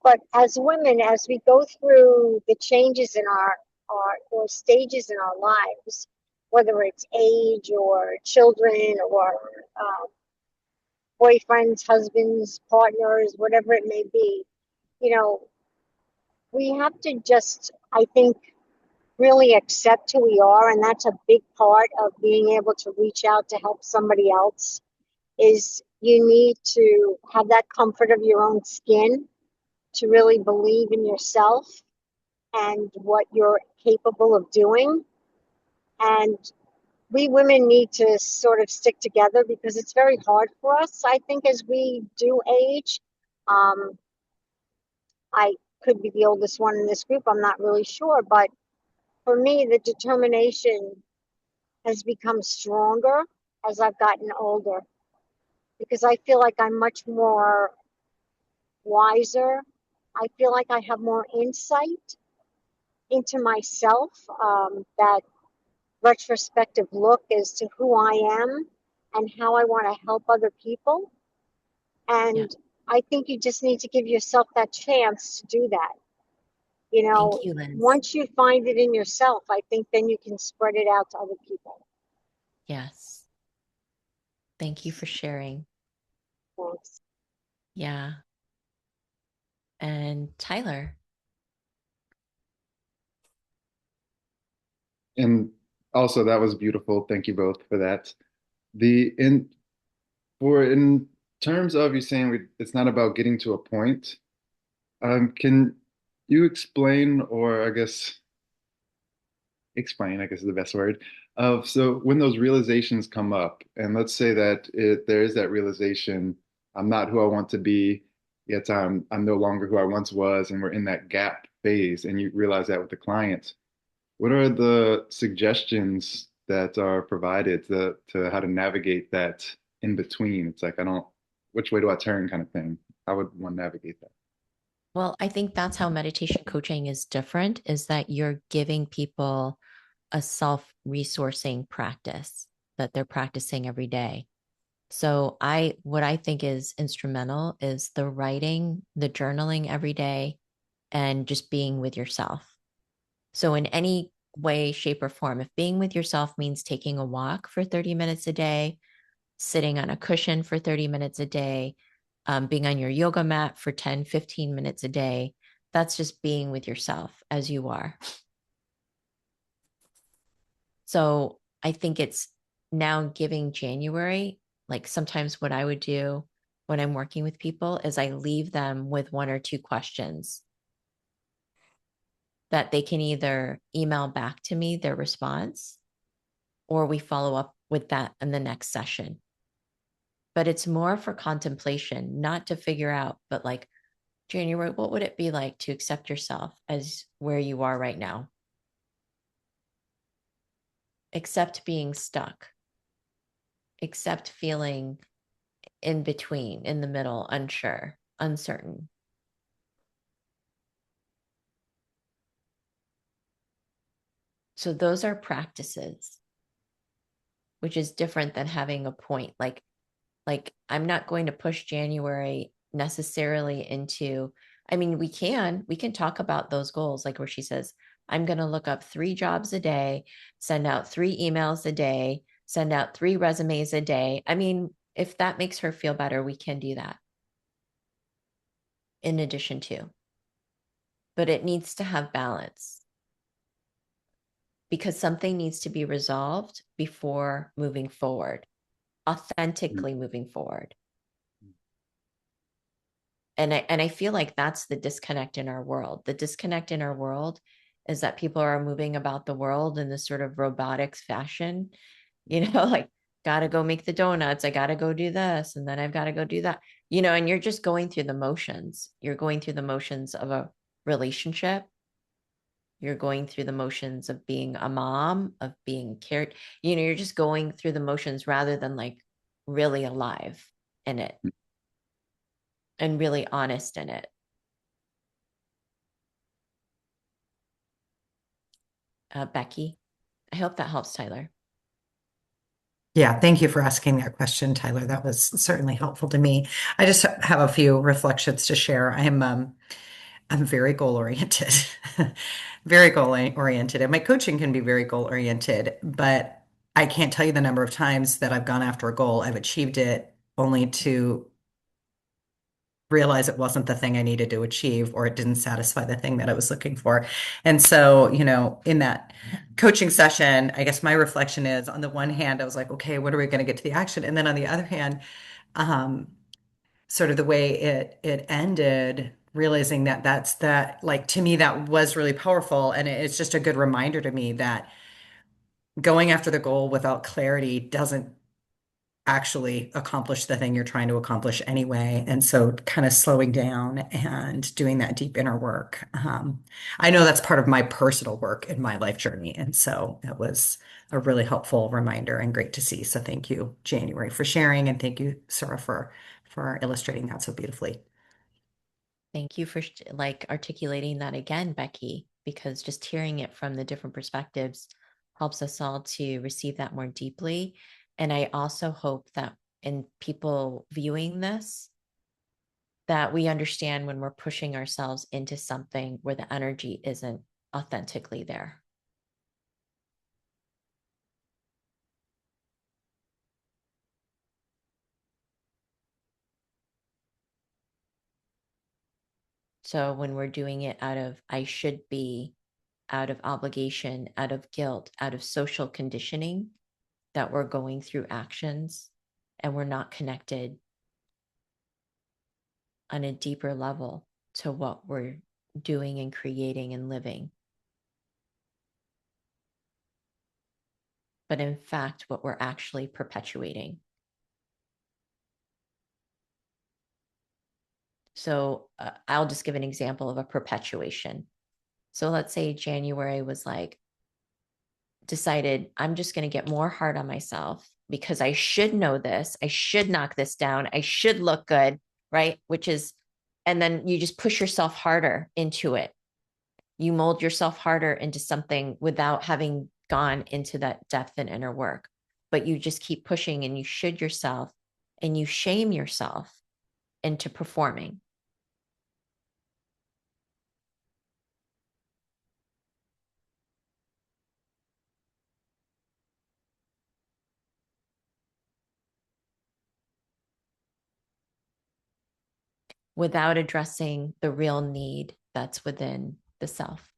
But as women, as we go through the changes in our or stages in our lives, whether it's age or children or boyfriends, husbands, partners, whatever it may be, you know, we have to just, I think, really accept who we are. And that's a big part of being able to reach out to help somebody else, is you need to have that comfort of your own skin to really believe in yourself and what you're capable of doing. And we women need to sort of stick together because it's very hard for us, I think, as we do age. Um, I could be the oldest one in this group, I'm not really sure, but for me, the determination has become stronger as I've gotten older because I feel like I'm much more wiser. I feel like I have more insight into myself, that retrospective look as to who I am and how I want to help other people. Yeah. And I think you just need to give yourself that chance to do that. You Thank know, you, Liz. once you find it in yourself, I think then you can spread it out to other people. Yes. Thank you for sharing. Thanks. Yeah. And Tyler. And also, that was beautiful. Thank you both for that. The in terms of you saying it's not about getting to a point, can you explain, or I guess explain, I guess is the best word, of so when those realizations come up, and let's say that there is that realization, I'm not who I want to be, yet I'm no longer who I once was, and we're in that gap phase, and you realize that with the client. What are the suggestions that are provided to how to navigate that in between? It's like, I don't, which way do I turn kind of thing? How would one navigate that? Well, I think that's how meditation coaching is different, is that you're giving people a self-resourcing practice that they're practicing every day. So what I think is instrumental is the writing, the journaling every day, and just being with yourself. So in any way, shape, or form, if being with yourself means taking a walk for 30 minutes a day, sitting on a cushion for 30 minutes a day, being on your yoga mat for 10, 15 minutes a day, that's just being with yourself as you are. So I think it's now giving January, like sometimes what I would do when I'm working with people is I leave them with one or two questions that they can either email back to me their response, or we follow up with that in the next session. But it's more for contemplation, not to figure out, but like, January, what would it be like to accept yourself as where you are right now? Accept being stuck, accept feeling in between, in the middle, unsure, uncertain. So those are practices, which is different than having a point. Like I'm not going to push January necessarily into, I mean, we can talk about those goals, like where she says, I'm going to look up 3 jobs a day, send out 3 emails a day, send out 3 resumes a day. I mean, if that makes her feel better, we can do that in addition to, but it needs to have balance. because something needs to be resolved before moving forward, authentically moving forward. And I feel like that's the disconnect in our world. The disconnect in our world is that people are moving about the world in this sort of robotics fashion, like, gotta go make the donuts, I gotta go do this, and then I've got to go do that, and you're just going through the motions. You're going through the motions of a relationship. You're going through the motions of being a mom, of being cared. You're just going through the motions rather than like really alive in it and really honest in it. Becky, I hope that helps, Tyler. Yeah, thank you for asking that question, Tyler. That was certainly helpful to me. I just have a few reflections to share. I'm very goal oriented, very goal oriented, and my coaching can be very goal oriented, but I can't tell you the number of times that I've gone after a goal, I've achieved it only to realize it wasn't the thing I needed to achieve, or it didn't satisfy the thing that I was looking for. And so, in that coaching session, I guess my reflection is, on the one hand, I was like, okay, what are we going to get to the action? And then on the other hand, um, sort of the way it ended, realizing that that's that, like, to me, that was really powerful. And it's just a good reminder to me that going after the goal without clarity doesn't actually accomplish the thing you're trying to accomplish anyway. And so kind of slowing down and doing that deep inner work. I know that's part of my personal work in my life journey. And so that was a really helpful reminder and great to see. So thank you, January, for sharing. And thank you, Sarah, for illustrating that so beautifully. Thank you for like articulating that again, Becky, because just hearing it from the different perspectives helps us all to receive that more deeply. And I also hope that in people viewing this, that we understand when we're pushing ourselves into something where the energy isn't authentically there. So when we're doing it out of I should be, out of obligation, out of guilt, out of social conditioning, that we're going through actions and we're not connected on a deeper level to what we're doing and creating and living. But in fact, what we're actually perpetuating. So I'll just give an example of a perpetuation. So let's say January was like, decided I'm just going to get more hard on myself because I should know this. I should knock this down. I should look good, right? And then you just push yourself harder into it. You mold yourself harder into something without having gone into that depth and inner work. But you just keep pushing and you should yourself and you shame yourself into performing. Without addressing the real need that's within the self.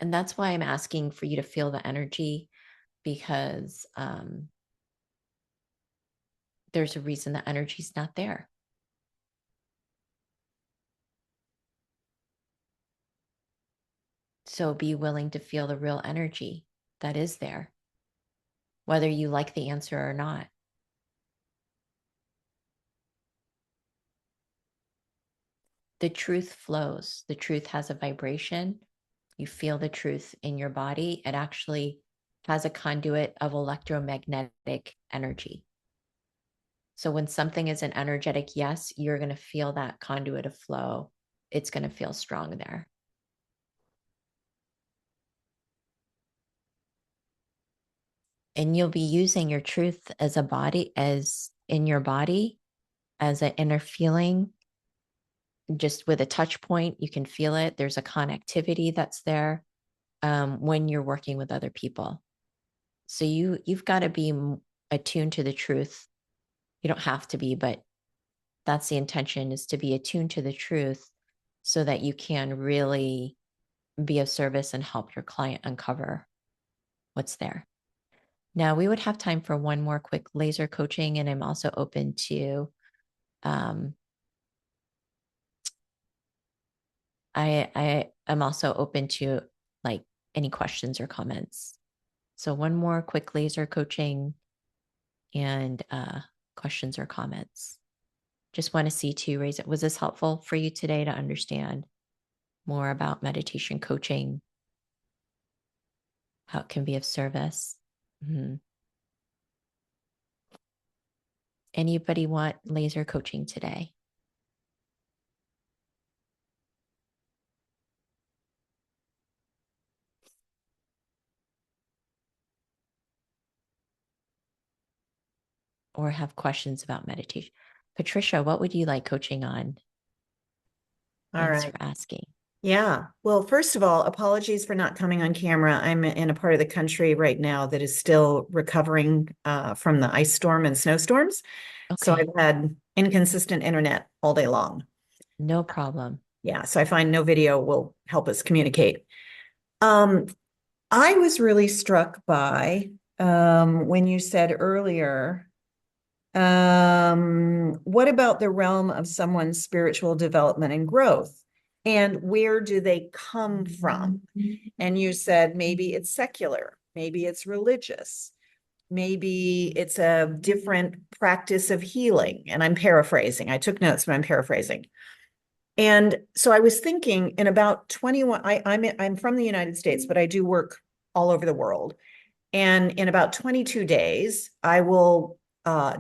And that's why I'm asking for you to feel the energy, because there's a reason the energy's not there. So be willing to feel the real energy that is there, whether you like the answer or not. The truth flows. The truth has a vibration. You feel the truth in your body. It actually has a conduit of electromagnetic energy. So when something is an energetic yes, you're going to feel that conduit of flow. It's going to feel strong there. And you'll be using your truth as a body, as in your body, as an inner feeling. Just with a touch point, you can feel it. There's a connectivity that's there when you're working with other people. So you've got to be attuned to the truth. You don't have to be, but that's the intention, is to be attuned to the truth so that you can really be of service and help your client uncover what's there. Now, we would have time for one more quick laser coaching, and I'm also open to I am also open to like any questions or comments. So one more quick laser coaching and questions or comments. Just want to see to raise it. Was this helpful for you today to understand more about meditation coaching, how it can be of service? Mm-hmm. Anybody want laser coaching today? Or have questions about meditation? Patricia, what would you like coaching on? All Thanks right. for asking. Yeah. Well, first of all, apologies for not coming on camera. I'm in a part of the country right now that is still recovering from the ice storm and snowstorms. So Okay, I've had inconsistent internet all day long. no problem. Yeah. So I find no video will help us communicate. Um, I was really struck by when you said earlier, what about the realm of someone's spiritual development and growth? And where do they come from? And you said maybe it's secular, maybe it's religious, maybe it's a different practice of healing. And I'm paraphrasing. I took notes, but I'm paraphrasing. And so I was thinking in about 21, I'm from the United States, but I do work all over the world. And in about 22 days, I will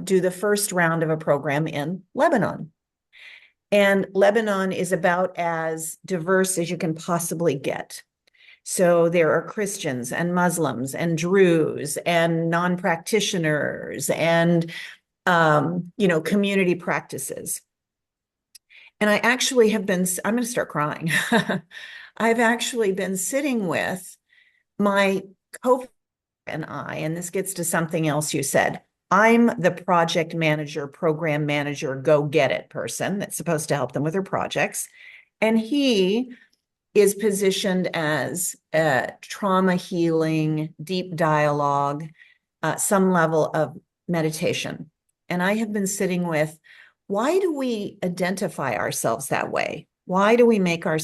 do the first round of a program in Lebanon. And Lebanon is about as diverse as you can possibly get. So there are Christians and Muslims and Druze and non-practitioners and community practices. And I actually have been, I'm going to start crying. I've actually been sitting with my co and and this gets to something else you said. I'm the project manager, program manager, go get it person that's supposed to help them with their projects. And he is positioned as trauma healing, deep dialogue, some level of meditation. And I have been sitting with, why do we identify ourselves that way? Why do we make our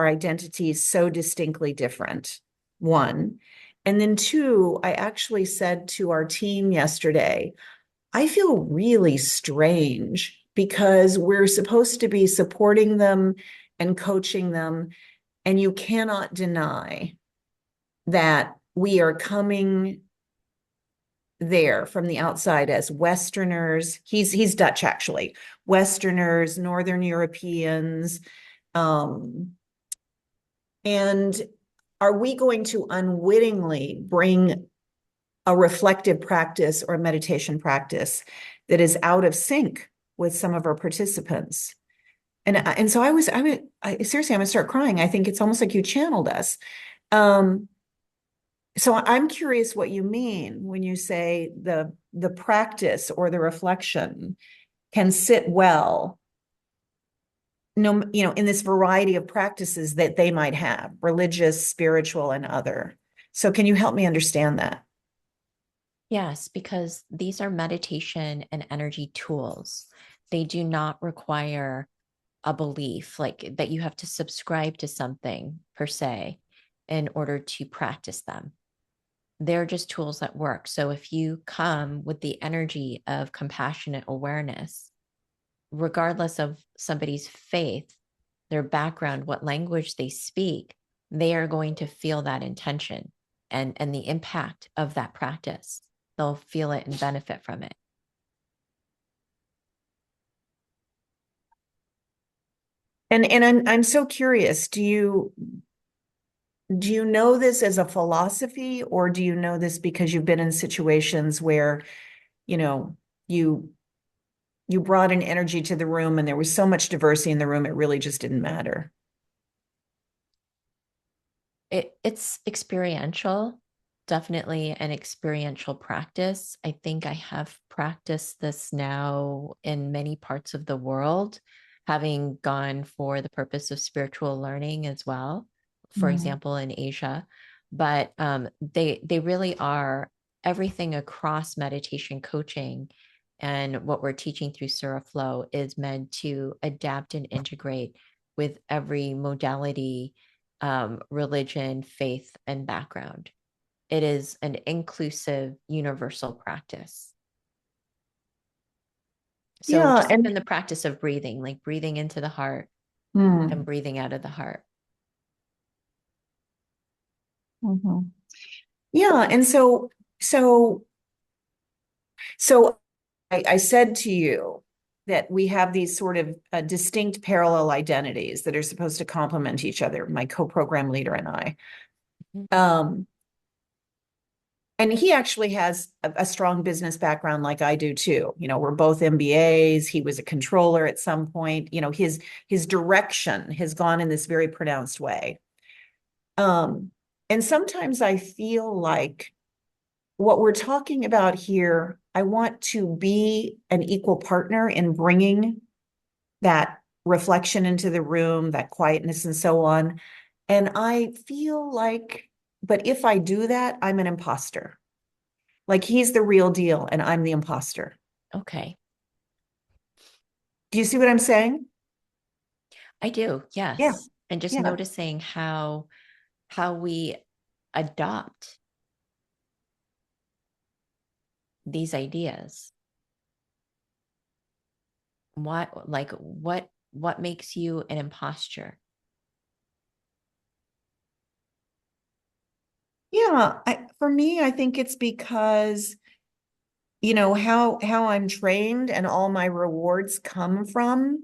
identities so distinctly different? One. And then two, I actually said to our team yesterday, I feel really strange because we're supposed to be supporting them and coaching them. And you cannot deny that we are coming there from the outside as Westerners. He's Dutch, actually. Westerners, Northern Europeans. And are we going to unwittingly bring a reflective practice or a meditation practice that is out of sync with some of our participants? And so seriously, I'm gonna start crying. I think it's almost like you channeled us. So I'm curious what you mean when you say the practice or the reflection can sit well, in this variety of practices that they might have, religious, spiritual, and other. So can you help me understand that? Yes, because these are meditation and energy tools. They do not require a belief like that you have to subscribe to something per se in order to practice them. They're just tools that work. So if you come with the energy of compassionate awareness, regardless of somebody's faith, their background, what language they speak, they are going to feel that intention and the impact of that practice. They'll feel it and benefit from it. And I'm so curious, do you know this as a philosophy, or do you know this because you've been in situations where, you know, you brought an energy to the room and there was so much diversity in the room, it really just didn't matter? It's experiential. definitely an experiential practice. I think I have practiced this now in many parts of the world, having gone for the purpose of spiritual learning as well, for example, in Asia. But they really are everything across meditation coaching. And what we're teaching through suraflow is meant to adapt and integrate with every modality, religion, faith, and background. It is an inclusive, universal practice. So Yeah, just and in the practice of breathing, like breathing into the heart and breathing out of the heart. yeah, and so so I said to you that we have these sort of distinct parallel identities that are supposed to complement each other, my co-program leader and I. Um, and he actually has a strong business background like I do too. You know, we're both MBAs. He was a controller at some point. You know, his direction has gone in this very pronounced way. And sometimes I feel like what we're talking about here, I want to be an equal partner in bringing that reflection into the room, that quietness and so on. And I feel like, but if I do that, I'm an imposter. Like he's the real deal and I'm the imposter. Okay. Do you see what I'm saying? I do. Yeah. Yes. And just Yeah. noticing how we adopt these ideas. What makes you an imposter? Yeah. For me, I think it's because, you know, how I'm trained and all my rewards come from.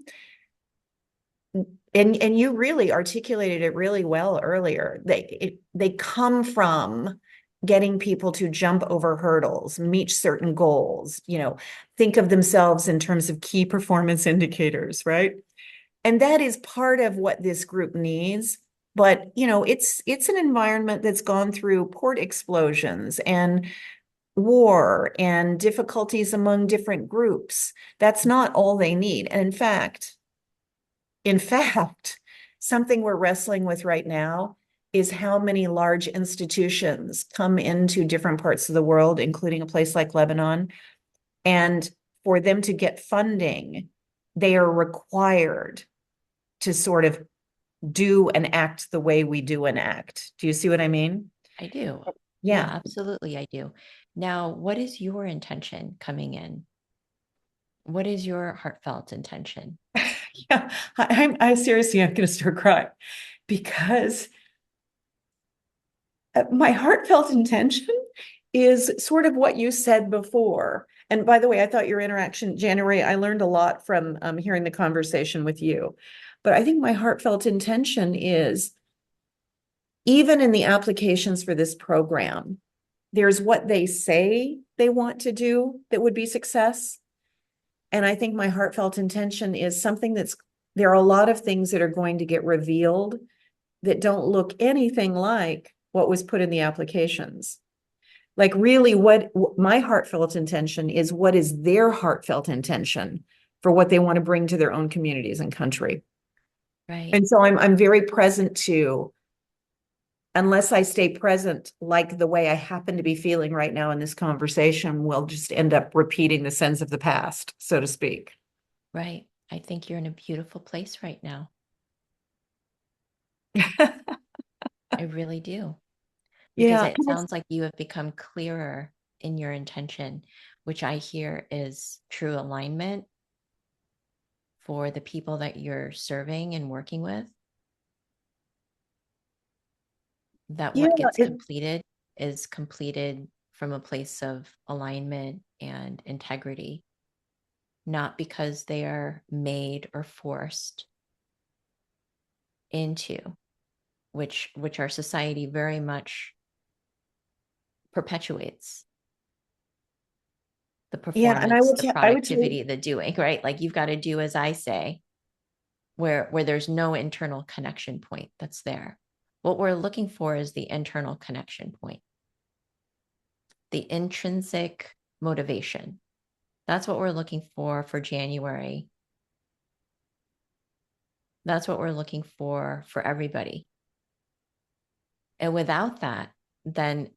And you really articulated it really well earlier. They come from getting people to jump over hurdles, meet certain goals, you know, think of themselves in terms of key performance indicators, right? And that is part of what this group needs. But, you know, it's an environment that's gone through port explosions and war and difficulties among different groups. That's not all they need. And in fact, something we're wrestling with right now is how many large institutions come into different parts of the world, including a place like Lebanon. And for them to get funding, they are required to sort of do and act the way we do and act. Do you see what I mean? I do. Yeah, Yeah. absolutely. I do. Now, what is your intention coming in? What is your heartfelt intention? Yeah. I seriously, I'm going to start crying because my heartfelt intention is sort of what you said before. And by the way, I thought your interaction, January, I learned a lot from hearing the conversation with you. But I think my heartfelt intention is even in the applications for this program, there's what they say they want to do that would be success. And I think my heartfelt intention is something there are a lot of things that are going to get revealed that don't look anything like what was put in the applications. Like really what my heartfelt intention is, what is their heartfelt intention for what they want to bring to their own communities and country. Right. And so I'm very present to, unless I stay present like the way I happen to be feeling right now in this conversation, we'll just end up repeating the sins of the past, so to speak. Right. I think you're in a beautiful place right now. I really do. Because Yeah. it sounds like you have become clearer in your intention, which I hear is true alignment for the people that you're serving and working with. That Yeah. what gets completed is completed from a place of alignment and integrity, not because they are made or forced into, which our society very much perpetuates. The Yeah. And performance, the I would tell you, productivity, the doing, right? Like you've got to do as I say, where there's no internal connection point that's there. What we're looking for is the internal connection point. the intrinsic motivation. That's what we're looking for January. That's what we're looking for everybody. And without that, then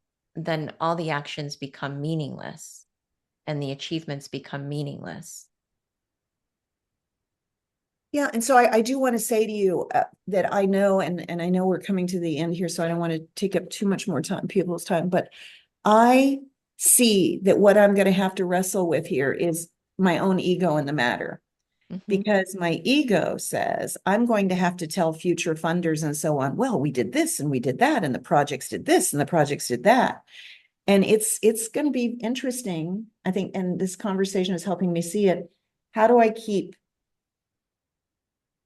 all the actions become meaningless and the achievements become meaningless. Yeah, and so I do want to say to you that I know, and I know we're coming to the end here, so I don't want to take up too much more time, people's time, but I see that what I'm going to have to wrestle with here is my own ego in the matter. Because my ego says I'm going to have to tell future funders and so on, well, we did this and we did that, and the projects did this and the projects did that. And it's going to be interesting, I think, and this conversation is helping me see it. How do I keep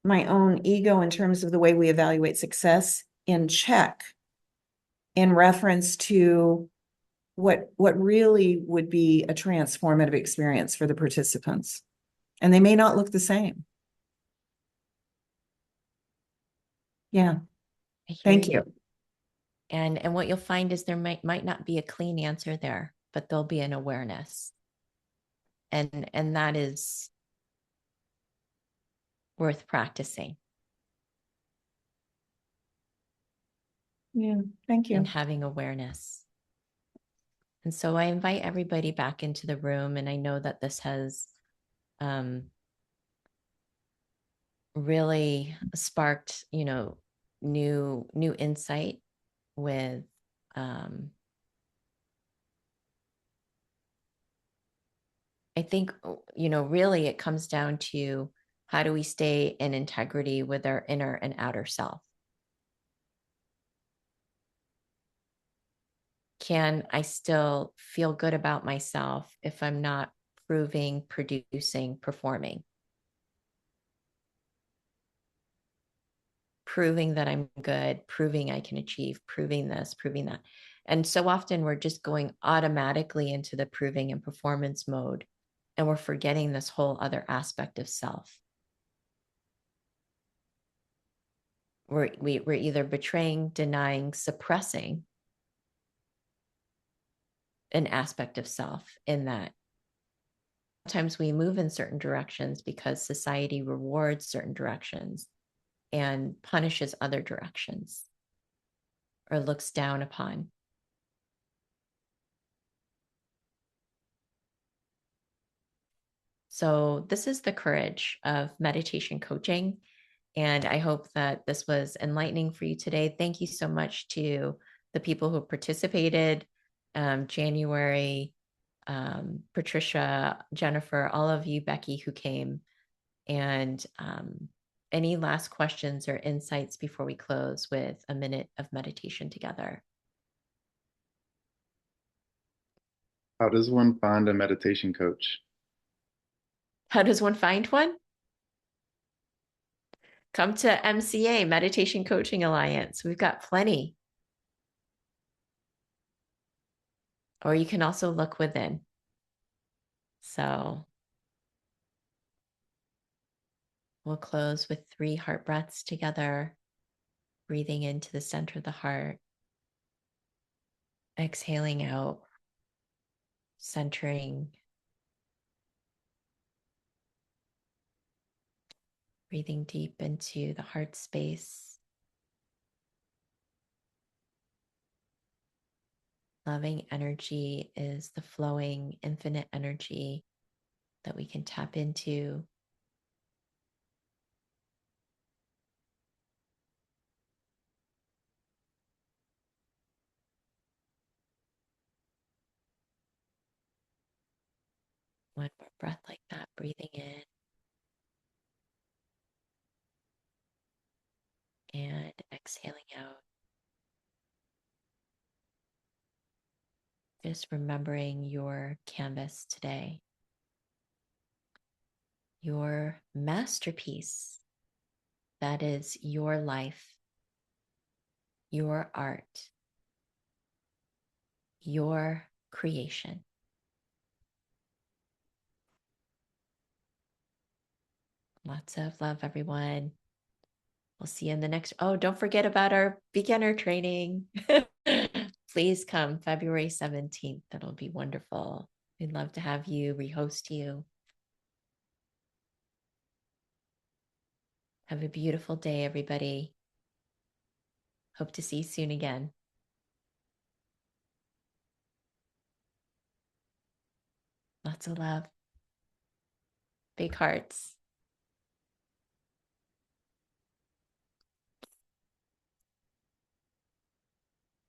my own ego in terms of the way we evaluate success in check in reference to what really would be a transformative experience for the participants? And they may not look the same. Yeah. Thank you. And what you'll find is there might not be a clean answer there, but there'll be an awareness. And that is worth practicing. Yeah, thank you. And having awareness. And so I invite everybody back into the room, and I know that this has really sparked, new insight with I think, really it comes down to how do we stay in integrity with our inner and outer self? Can I still feel good about myself if I'm not proving, producing, performing? Proving that I'm good, proving I can achieve, proving this, proving that. And so often we're just going automatically into the proving and performance mode, and we're forgetting this whole other aspect of self. We're either betraying, denying, suppressing an aspect of self in that. Sometimes we move in certain directions because society rewards certain directions and punishes other directions or looks down upon. So this is the courage of meditation coaching. And I hope that this was enlightening for you today. Thank you so much to the people who participated, January, Patricia, Jennifer, all of you, Becky, who came. And any last questions or insights before we close with a minute of meditation together? How does one find a meditation coach? How does one find one? Come to MCA, Meditation Coaching Alliance. We've got plenty. Or you can also look within. So we'll close with 3 heart breaths together, breathing into the center of the heart, exhaling out, centering, breathing deep into the heart space. Loving energy is the flowing, infinite energy that we can tap into. One more breath like that, breathing in and exhaling out. Just remembering your canvas today, your masterpiece. That is your life, your art, your creation. Lots of love, everyone. We'll see you in the next. Oh, don't forget about our beginner training. Please come February 17th. That'll be wonderful. We'd love to have you, rehost you. Have a beautiful day, everybody. Hope to see you soon again. Lots of love. Big hearts.